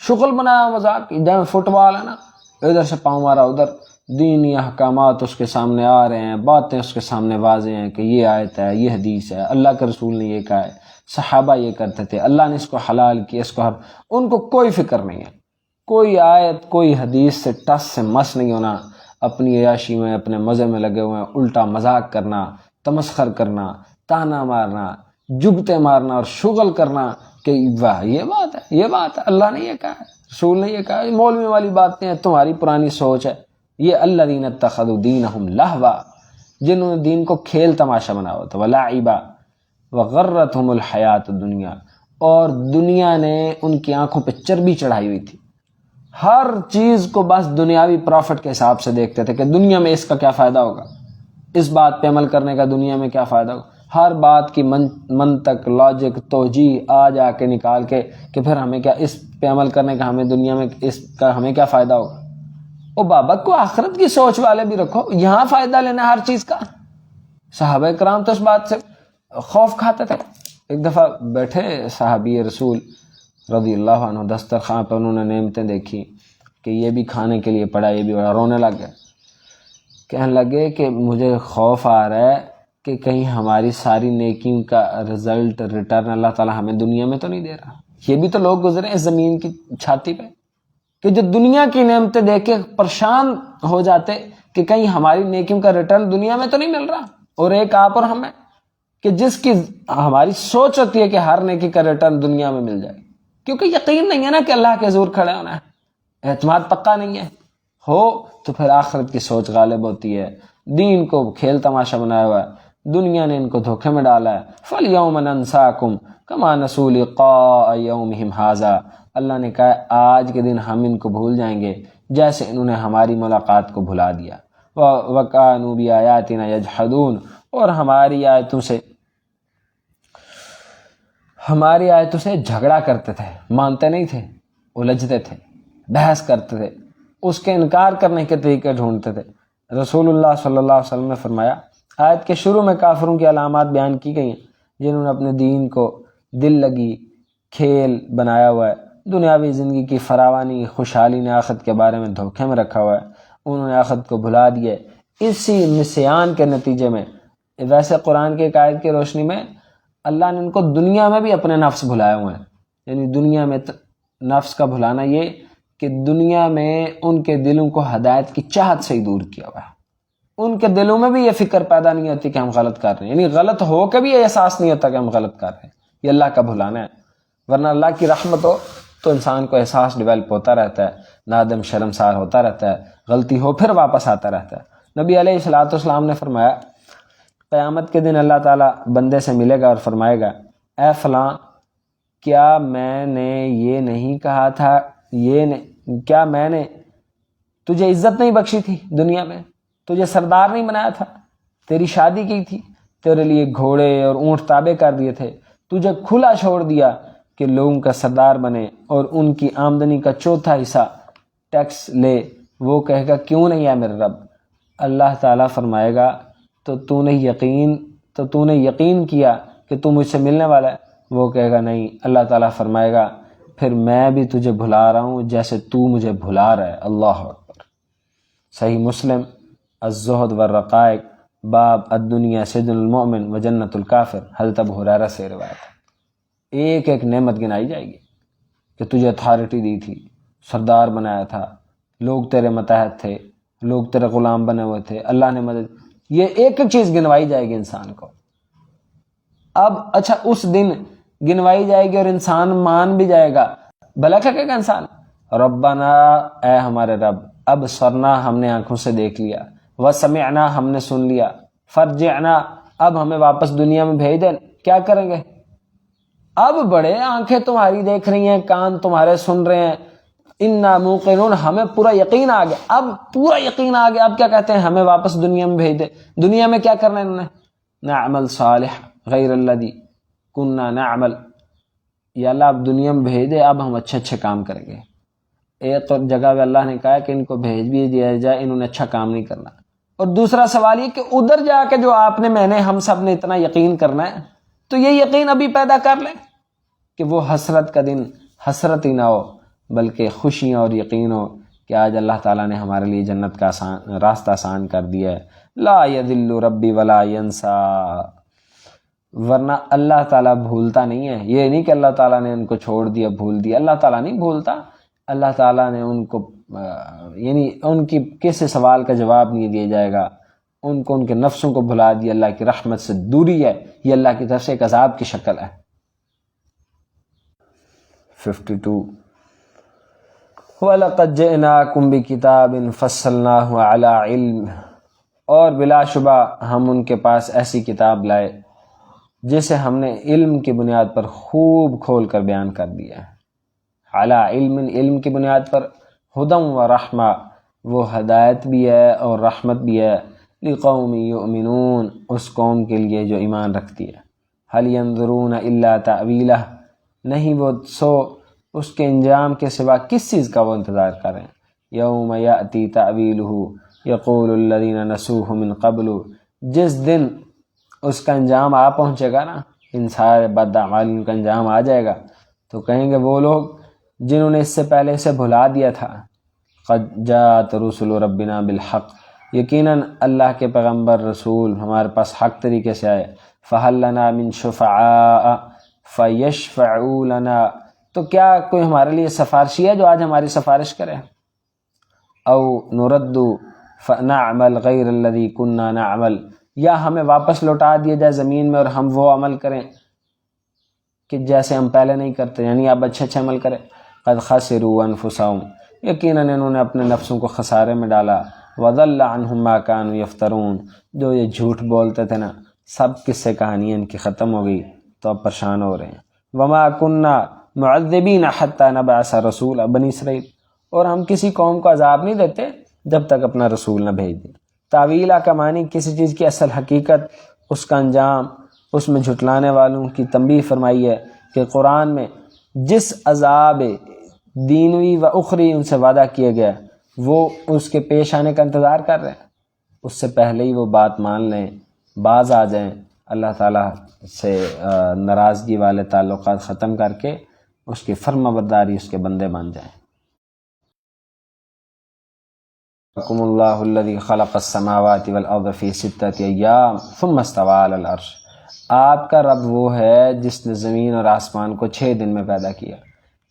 شغل بنایا مذاق، جیسے فٹ بال ہے نا، ادھر سے پاؤں مارا ادھر، دینی احکامات اس کے سامنے آ رہے ہیں، باتیں اس کے سامنے واضح ہیں کہ یہ آیت ہے، یہ حدیث ہے، اللہ کے رسول نے یہ کہا ہے، صحابہ یہ کرتے تھے، اللہ نے اس کو حلال کیا، اس کو ان کو کوئی فکر نہیں ہے، کوئی آیت کوئی حدیث سے ٹس سے مس نہیں ہونا، اپنی عیاشی میں اپنے مزے میں لگے ہوئے ہیں، الٹا مذاق کرنا، تمسخر کرنا، تانا مارنا، جبتے مارنا اور شغل کرنا کہ واہ یہ بات ہے، یہ بات ہے، اللہ نے یہ کہا ہے، رسول نے یہ کہا ہے، مولوی والی باتیں ہیں، تمہاری پرانی سوچ ہے۔ یہ الذین اتخذوا دینہم لہوا، جنہوں نے دین کو کھیل تماشا بنا ہوا تھا، ولعبا وغرتہم الحیات الدنیا، اور دنیا نے ان کی آنکھوں پہ چربی چڑھائی ہوئی تھی، ہر چیز کو بس دنیاوی پروفٹ کے حساب سے دیکھتے تھے کہ دنیا میں اس کا کیا فائدہ ہوگا، اس بات پہ عمل کرنے کا دنیا میں کیا فائدہ ہوگا، ہر بات کی منطق، لاجک، توجیہ آ جا کے نکال کے کہ پھر ہمیں کیا اس پہ عمل کرنے کا، ہمیں دنیا میں اس کا ہمیں کیا فائدہ ہوگا۔ او بابا کو آخرت کی سوچ والے بھی رکھو، یہاں فائدہ لینا ہر چیز کا۔ صحابہ کرام تو اس بات سے خوف کھاتے تھے۔ ایک دفعہ بیٹھے صحابی رسول رضی اللہ عنہ دسترخوان پہ، انہوں نے نعمتیں دیکھی کہ یہ بھی کھانے کے لیے پڑا، یہ بھی بڑا، رونے لگ گئے، کہنے لگے کہ مجھے خوف آ رہا ہے کہ کہیں ہماری ساری نیکیوں کا رزلٹ، ریٹرن اللہ تعالیٰ ہمیں دنیا میں تو نہیں دے رہا۔ یہ بھی تو لوگ گزرے اس زمین کی چھاتی پہ کہ جو دنیا کی نعمتیں دیکھ کے پریشان ہو جاتے کہ کہیں ہماری نیکیوں کا ریٹرن دنیا میں تو نہیں مل رہا، اور ایک آپ اور ہمیں کہ جس کی ہماری سوچ ہوتی ہے کہ ہر نیکی کا ریٹرن دنیا میں مل جائے، کیونکہ یقین نہیں ہے نا کہ اللہ کے حضور کھڑے ہونا ہے، اعتماد پکا نہیں ہے، ہو تو پھر آخرت کی سوچ غالب ہوتی ہے۔ دین کو کھیل تماشا بنایا ہوا ہے، دنیا نے ان کو دھوکے میں ڈالا ہے۔ فَالْيَوْمَ نَنْسَاكُمْ كَمَا نَسُوا لِقَاءَ يَوْمِهِمْ هَذَا، اللہ نے کہا آج کے دن ہم ان کو بھول جائیں گے جیسے انہوں نے ہماری ملاقات کو بھلا دیا۔ وَكَانُوا بِآيَاتِنَا يَجْحَدُونَ، اور ہماری آیتوں سے جھگڑا کرتے تھے، مانتے نہیں تھے، الجھتے تھے، بحث کرتے تھے، اس کے انکار کرنے کے طریقے ڈھونڈتے تھے۔ رسول اللہ صلی اللہ علیہ وسلم نے فرمایا، آیت کے شروع میں کافروں کی علامات بیان کی گئی ہیں جنہوں نے اپنے دین کو دل لگی کھیل بنایا ہوا ہے، دنیاوی زندگی کی فراوانی خوشحالی نے آخرت کے بارے میں دھوکے میں رکھا ہوا ہے، انہوں نے آخرت کو بھلا دیا ہے۔ اسی نسیان کے نتیجے میں، ویسے قرآن کے آیت کی روشنی میں اللہ نے ان کو دنیا میں بھی اپنے نفس بھلائے ہوئے ہیں، یعنی دنیا میں نفس کا بھلانا یہ کہ دنیا میں ان کے دلوں کو ہدایت کی چاہت سے ہی دور کیا ہوا ہے، ان کے دلوں میں بھی یہ فکر پیدا نہیں ہوتی کہ ہم غلط کر رہے ہیں، یعنی غلط ہو کے بھی یہ احساس نہیں ہوتا کہ ہم غلط کر رہے ہیں، یہ اللہ کا بھلانا ہے۔ ورنہ اللہ کی رحمت ہو تو انسان کو احساس ڈیولپ ہوتا رہتا ہے، نادم شرمسار ہوتا رہتا ہے، غلطی ہو پھر واپس آتا رہتا ہے۔ نبی علیہ الصلوۃ والسلام نے فرمایا، قیامت کے دن اللہ تعالیٰ بندے سے ملے گا اور فرمائے گا، اے فلاں، کیا میں نے یہ نہیں کہا تھا، کیا میں نے تجھے عزت نہیں بخشی تھی دنیا میں، تجھے سردار نہیں بنایا تھا، تیری شادی کی تھی، تیرے لیے گھوڑے اور اونٹ تابع کر دیے تھے، تجھے کھلا چھوڑ دیا کہ لوگوں کا سردار بنے اور ان کی آمدنی کا چوتھا حصہ ٹیکس لے۔ وہ کہے گا کیوں نہیں ہے میرے رب؟ اللہ تعالیٰ فرمائے گا تو نے یقین کیا کہ تو مجھ سے ملنے والا ہے؟ وہ کہے گا نہیں۔ اللہ تعالیٰ فرمائے گا پھر میں بھی تجھے بھلا رہا ہوں جیسے تو مجھے بھلا رہا ہے۔ اللہ اکبر۔ صحیح مسلم الزہد والرقائق باب الدنیا سجن المؤمن و جنت الکافر، حضرت ابو ہریرہ سے روایت ہے۔ ایک ایک نعمت گنائی جائے گی کہ تجھے اتھارٹی دی تھی، سردار بنایا تھا، لوگ تیرے متحد تھے، لوگ تیرے غلام بنے ہوئے تھے، اللہ نے مدد، یہ ایک ایک چیز گنوائی جائے گی انسان کو۔ اب اچھا اس دن گنوائی جائے گی اور انسان مان بھی جائے گا، بھلا کیا کہے گا انسان؟ ربنا، اے ہمارے رب، اب سرنا، ہم نے آنکھوں سے دیکھ لیا، وسمعنا، ہم نے سن لیا، فرجعنا، اب ہمیں واپس دنیا میں بھیج دے۔ کیا کریں گے؟ اب بڑے آنکھیں تمہاری دیکھ رہی ہیں، کان تمہارے سن رہے ہیں، انا موقنون، ہمیں پورا یقین آ گیا، اب پورا یقین آ گیا، اب کیا کہتے ہیں؟ ہمیں واپس دنیا میں بھیج دے۔ دنیا میں کیا کرنا ہے انہوں نے؟ نعمل صالح غیر الذی کننا نعمل، یا اللہ اب دنیا میں بھیج دے، اب ہم اچھے اچھے کام کریں گے۔ ایک اور جگہ پہ اللہ نے کہا کہ ان کو بھیج بھی دیا جائے، انہوں نے اچھا کام نہیں کرنا۔ اور دوسرا سوال یہ کہ ادھر جا کے جو آپ نے، میں نے، ہم سب نے اتنا یقین کرنا ہے، تو یہ یقین ابھی پیدا کر لیں کہ وہ حسرت کا دن حسرت ہی نہ ہو، بلکہ خوشیاں اور یقین ہو کہ آج اللہ تعالیٰ نے ہمارے لیے جنت کا راستہ آسان کر دیا ہے۔ لا یذل ربی ولا ینسا، ورنہ اللہ تعالیٰ بھولتا نہیں ہے۔ یہ نہیں کہ اللہ تعالیٰ نے ان کو چھوڑ دیا، بھول دیا، اللہ تعالیٰ نہیں بھولتا۔ اللہ تعالیٰ نے ان کو یعنی ان کی کسی سوال کا جواب نہیں دیا جائے گا، ان کو ان کے نفسوں کو بھلا دیا، اللہ کی رحمت سے دوری ہے، یہ اللہ کی طرف سے ایک عذاب کی شکل ہے۔ 52 وَلَقَدْ جِئْنَاكُمْ بِكِتَابٍ فَصَّلْنَاهُ عَلَىٰ عِلْمٍ، اور بلا شبہ ہم ان کے پاس ایسی کتاب لائے جسے ہم نے علم کی بنیاد پر خوب کھول کر بیان کر دیا ہے۔ علی علم، علم کی بنیاد پر، ہدی و رحمہ، وہ ہدایت بھی ہے اور رحمت بھی ہے، لقوم یؤمنون، اس قوم کے لیے جو ایمان رکھتی ہے۔ هل ينظرون الا تأویلہ، نہیں وہ سو اس کے انجام کے سوا کس چیز کا وہ انتظار کر رہے ہیں؟ یوم یأتی تأویلہ یقول الذین نسوہ من قبل، جس دن اس کا انجام آ پہنچے گا نا، ان سارے بد اعمالیوں کا انجام آ جائے گا، تو کہیں گے وہ لوگ جنہوں نے اس سے پہلے اسے بھلا دیا تھا، قد جاءت رسل ربنا بالحق، یقیناً اللہ کے پیغمبر رسول ہمارے پاس حق طریقے سے آئے، فہل لنا من شفعاء فیشفعوا لنا، تو کیا کوئی ہمارے لیے سفارشی ہے جو آج ہماری سفارش کرے؟ او نرد فنعمل غیر الذی کننا نعمل، یا ہمیں واپس لوٹا دیا جائے زمین میں اور ہم وہ عمل کریں کہ جیسے ہم پہلے نہیں کرتے، یعنی آپ اچھے اچھے عمل کریں۔ قد خسروا انفسهم، یقیناً انہوں نے اپنے نفسوں کو خسارے میں ڈالا، وضل عنہم ما كانوا یفترون، جو یہ جھوٹ بولتے تھے نا، سب قصے کہانیاں ان کی ختم ہو گئی، تو اب پریشان ہو رہے ہیں۔ وما كنا معذبین حتی نبعث رسولا، بنی اسرائیل، اور ہم کسی قوم کو عذاب نہیں دیتے جب تک اپنا رسول نہ بھیج دیں۔ تعویلہ کا معنی کسی چیز کی اصل حقیقت، اس کا انجام، اس میں جھٹلانے والوں کی تنبیہ فرمائی ہے کہ قرآن میں جس عذاب دینوی و اخری ان سے وعدہ کیا گیا وہ اس کے پیش آنے کا انتظار کر رہے ہیں، اس سے پہلے ہی وہ بات مان لیں، باز آ جائیں، اللہ تعالیٰ سے ناراضگی والے تعلقات ختم کر کے اس کی فرما برداری اس کے بندے بن جائیں۔ ربکم اللہ الذی خلق السماوات والارض فی ستۃ ایام ثم استوى علی العرش، آپ کا رب وہ ہے جس نے زمین اور آسمان کو 6 دن میں پیدا کیا،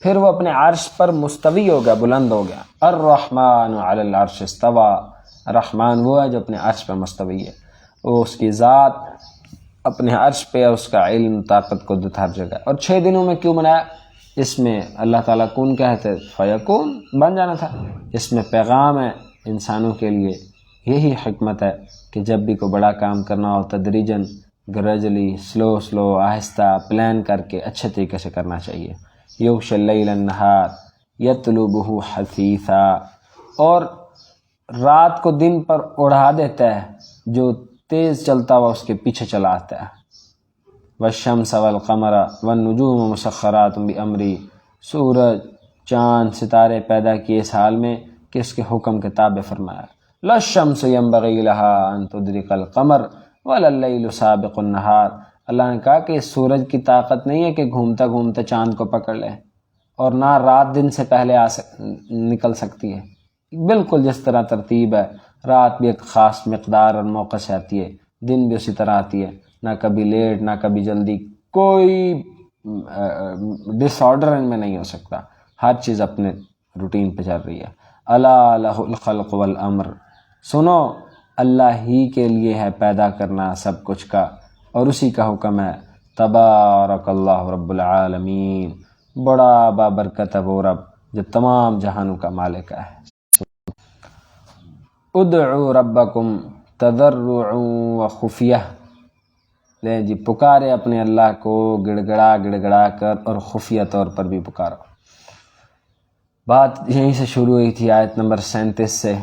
پھر وہ اپنے عرش پر مستوی ہو گیا، بلند ہو گیا۔ الرحمن علی العرش استوى، رحمان وہ ہے جو اپنے عرش پر مستوی ہے، وہ اس کی ذات اپنے عرش پہ، اس کا علم، طاقت، قدرت ہر جگہ۔ اور 6 دنوں میں کیوں بنایا؟ اس میں اللہ تعالیٰ کون کہتے فیکون، بن جانا تھا۔ اس میں پیغام ہے انسانوں کے لیے، یہی حکمت ہے کہ جب بھی کوئی بڑا کام کرنا ہو تدریجاً، گریجولی، سلو آہستہ پلان کر کے اچھے طریقے سے کرنا چاہیے۔ یغش اللیل النہار یطلبہ حثیثا، اور رات کو دن پر اڑا دیتا ہے، جو تیز چلتا ہوا اس کے پیچھے چلا آتا ہے۔ والشمس والقمر والنجوم مسخرات بامری، سورج، چاند، ستارے پیدا کیے اس حال میں کہ اس کے حکم کے تابع فرمایا۔ لا الشمس ينبغي لها ان تدرك القمر ولا الليل سابق النهار، اللہ نے کہا کہ سورج کی طاقت نہیں ہے کہ گھومتا گھومتا چاند کو پکڑ لے، اور نہ رات دن سے پہلے نکل سکتی ہے۔ بالکل جس طرح ترتیب ہے، رات بھی ایک خاص مقدار اور موقع سے آتی ہے، دن بھی اسی طرح آتی ہے، نہ کبھی لیٹ نہ کبھی جلدی، کوئی ڈس آرڈر ان میں نہیں ہو سکتا، ہر چیز اپنے روٹین پہ چل رہی ہے۔ الا لہ الخلق والامر، سنو اللہ ہی کے لیے ہے پیدا کرنا سب کچھ کا، اور اسی کا حکم ہے۔ تبارک اللہ رب العالمین، بڑا بابرکت ہے وہ رب جو تمام جہانوں کا مالک ہے۔ ادعوا ربکم تضرعا وخفیہ، لے جی پکارے اپنے اللہ کو گڑ گڑا کر اور خفیہ طور پر بھی پکارو۔ بات یہیں سے شروع ہوئی تھی آیت نمبر 37 سے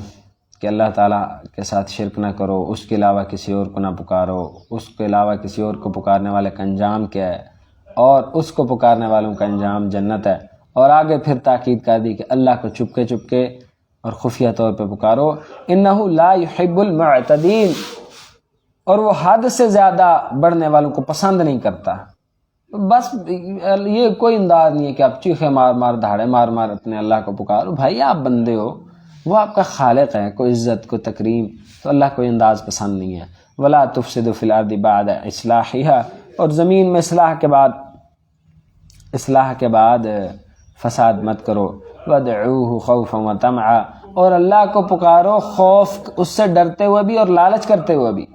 کہ اللہ تعالیٰ کے ساتھ شرک نہ کرو، اس کے علاوہ کسی اور کو نہ پکارو، اس کے علاوہ کسی اور کو پکارنے والے کا انجام کیا ہے، اور اس کو پکارنے والوں کا انجام جنت ہے۔ اور آگے پھر تاکید کر دی کہ اللہ کو چپکے اور خفیہ طور پہ پکارو، انہ لا یحب المعتدین، اور وہ حد سے زیادہ بڑھنے والوں کو پسند نہیں کرتا۔ بس یہ کوئی انداز نہیں ہے کہ آپ چیخے مار دھاڑے مار اپنے اللہ کو پکارو۔ بھائی آپ بندے ہو، وہ آپ کا خالق ہے، کوئی عزت کوئی تکریم، تو اللہ کوئی انداز پسند نہیں ہے۔ ولا تفسدوا فی الارض بعد اصلاحها، اور زمین میں اصلاح کے بعد فساد مت کرو۔ وادعوه خوفا وطمعا، اور اللہ کو پکارو خوف اس سے ڈرتے ہوئے بھی اور لالچ کرتے ہوئے بھی۔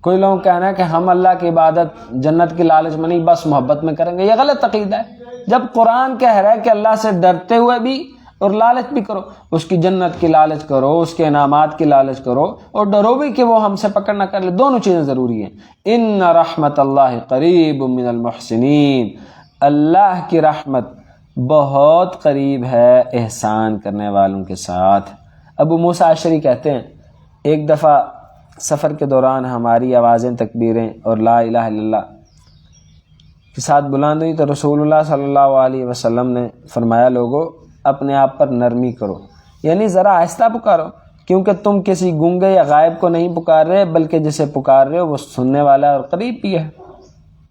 کوئی لوگ کہنا ہے کہ ہم اللہ کی عبادت جنت کی لالچ میں نہیں، بس محبت میں کریں گے، یہ غلط عقیدہ ہے۔ جب قرآن کہہ رہا ہے کہ اللہ سے ڈرتے ہوئے بھی اور لالچ بھی کرو، اس کی جنت کی لالچ کرو، اس کے انعامات کی لالچ کرو، اور ڈرو بھی کہ وہ ہم سے پکڑ نہ کر لے، دونوں چیزیں ضروری ہیں۔ ان رحمت اللہ قریب من المحسنین، اللہ کی رحمت بہت قریب ہے احسان کرنے والوں کے ساتھ۔ ابو موسیٰ اشعری کہتے ہیں ایک دفعہ سفر کے دوران ہماری آوازیں تکبیریں اور لا الہ الا اللہ کے ساتھ بلند ہوئی تو رسول اللہ صلی اللہ علیہ وسلم نے فرمایا لوگو اپنے آپ پر نرمی کرو، یعنی ذرا آہستہ پکارو، کیونکہ تم کسی گونگے یا غائب کو نہیں پکار رہے، بلکہ جسے پکار رہے ہو وہ سننے والا اور قریب بھی ہے،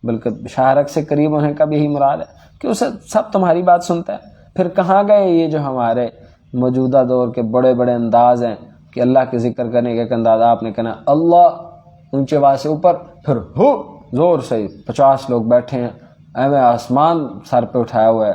بلکہ شاہرک سے قریب ہونے کا بھی یہی مراد ہے کہ اسے سب تمہاری بات سنتا ہے۔ پھر کہاں گئے یہ جو ہمارے موجودہ دور کے بڑے بڑے انداز ہیں کہ اللہ کے ذکر کرنے کا ایک انداز، آپ نے کہنا اللہ اونچے آواز سے اوپر، پھر ہو زور سے 50 لوگ بیٹھے ہیں، ایویں آسمان سر پہ اٹھایا ہوا ہے،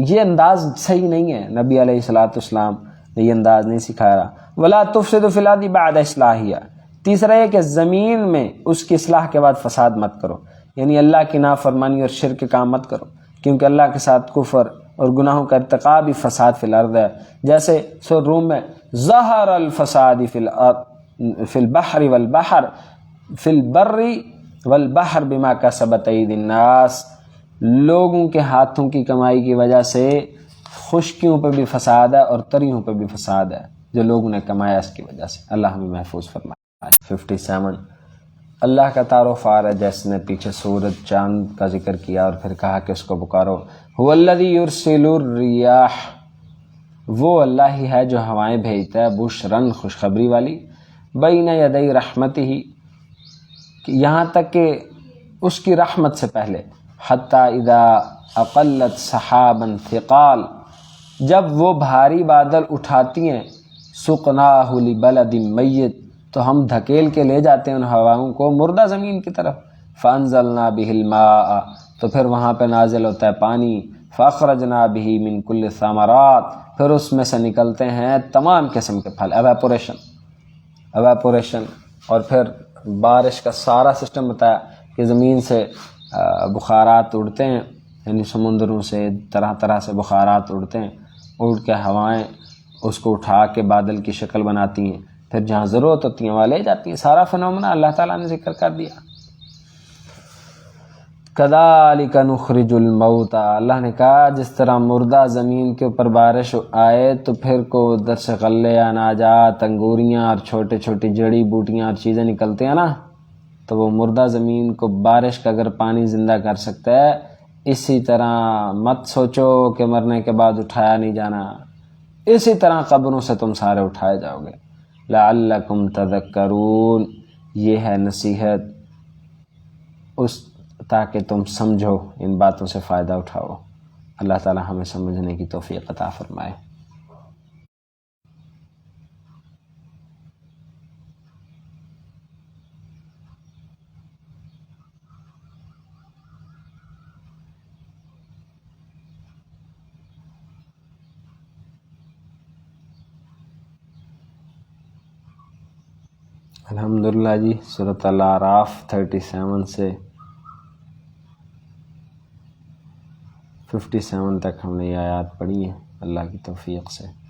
یہ انداز صحیح نہیں ہے۔ نبی علیہ الصلوۃ والسلام نے یہ انداز نہیں سکھایا رہا۔ ولا تفسدوا فی الارض بعد اصلاحها، تیسرا یہ کہ زمین میں اس کی اصلاح کے بعد فساد مت کرو، یعنی اللہ کی نافرمانی اور شرک کے کام مت کرو، کیونکہ اللہ کے ساتھ کفر اور گناہوں کا ارتکاب ہی فساد فی الارض ہے۔ جیسے سورۃ روم میں ظہر الفساد فی البحر والبحر بما کسبت ایدی الناس، لوگوں کے ہاتھوں کی کمائی کی وجہ سے خشکیوں پہ بھی فساد ہے اور تریوں پہ بھی فساد ہے جو لوگوں نے کمایا اس کی وجہ سے۔ اللہ ہمیں محفوظ فرمائے۔ 57 اللہ کا تعارف آ رہا ہے، جیسے نے پیچھے سورج چاند کا ذکر کیا اور پھر کہا کہ اس کو پکارو۔ هو الذی یرسل الریاح، وہ اللہ ہی ہے جو ہوائیں بھیجتا ہے، بشرن خوشخبری والی، بین یدی رحمتہ، یہاں تک کہ اس کی رحمت سے پہلے، حتی اذا اقلت سحابا ثقال، جب وہ بھاری بادل اٹھاتی ہیں، سقناہ لبلد میت، تو ہم دھکیل کے لے جاتے ہیں ان ہواؤں کو مردہ زمین کی طرف، فانزلنا بہ الماء، تو پھر وہاں پہ نازل ہوتا ہے پانی، فاخرجنا بہ من کل الثمرات، پھر اس میں سے نکلتے ہیں تمام قسم کے پھل، ایواپوریشن، اور پھر بارش کا سارا سسٹم بتایا کہ زمین سے بخارات اڑتے ہیں، یعنی سمندروں سے طرح طرح سے بخارات اڑتے ہیں، اڑ کے ہوائیں اس کو اٹھا کے بادل کی شکل بناتی ہیں، پھر جہاں ضرورت ہوتی ہیں وہاں لے جاتی ہیں۔ سارا فنومنا اللہ تعالیٰ نے ذکر کر دیا۔ کذالک نخرج الموتى، اللہ نے کہا جس طرح مردہ زمین کے اوپر بارش آئے تو پھر کو ادھر سے غلے، اناجات، انگوریاں اور چھوٹے چھوٹی جڑی بوٹیاں اور چیزیں نکلتے ہیں نا، تو وہ مردہ زمین کو بارش کا اگر پانی زندہ کر سکتا ہے، اسی طرح مت سوچو کہ مرنے کے بعد اٹھایا نہیں جانا، اسی طرح قبروں سے تم سارے اٹھائے جاؤ گے۔ لعلکم تذکرون، یہ ہے نصیحت اس تاکہ تم سمجھو، ان باتوں سے فائدہ اٹھاؤ۔ اللہ تعالی ہمیں سمجھنے کی توفیق عطا فرمائے۔ الحمدللہ جی، سورۃ الاعراف 37 سے 57 تک ہم نے یہ آیات پڑھی ہیں اللہ کی توفیق سے۔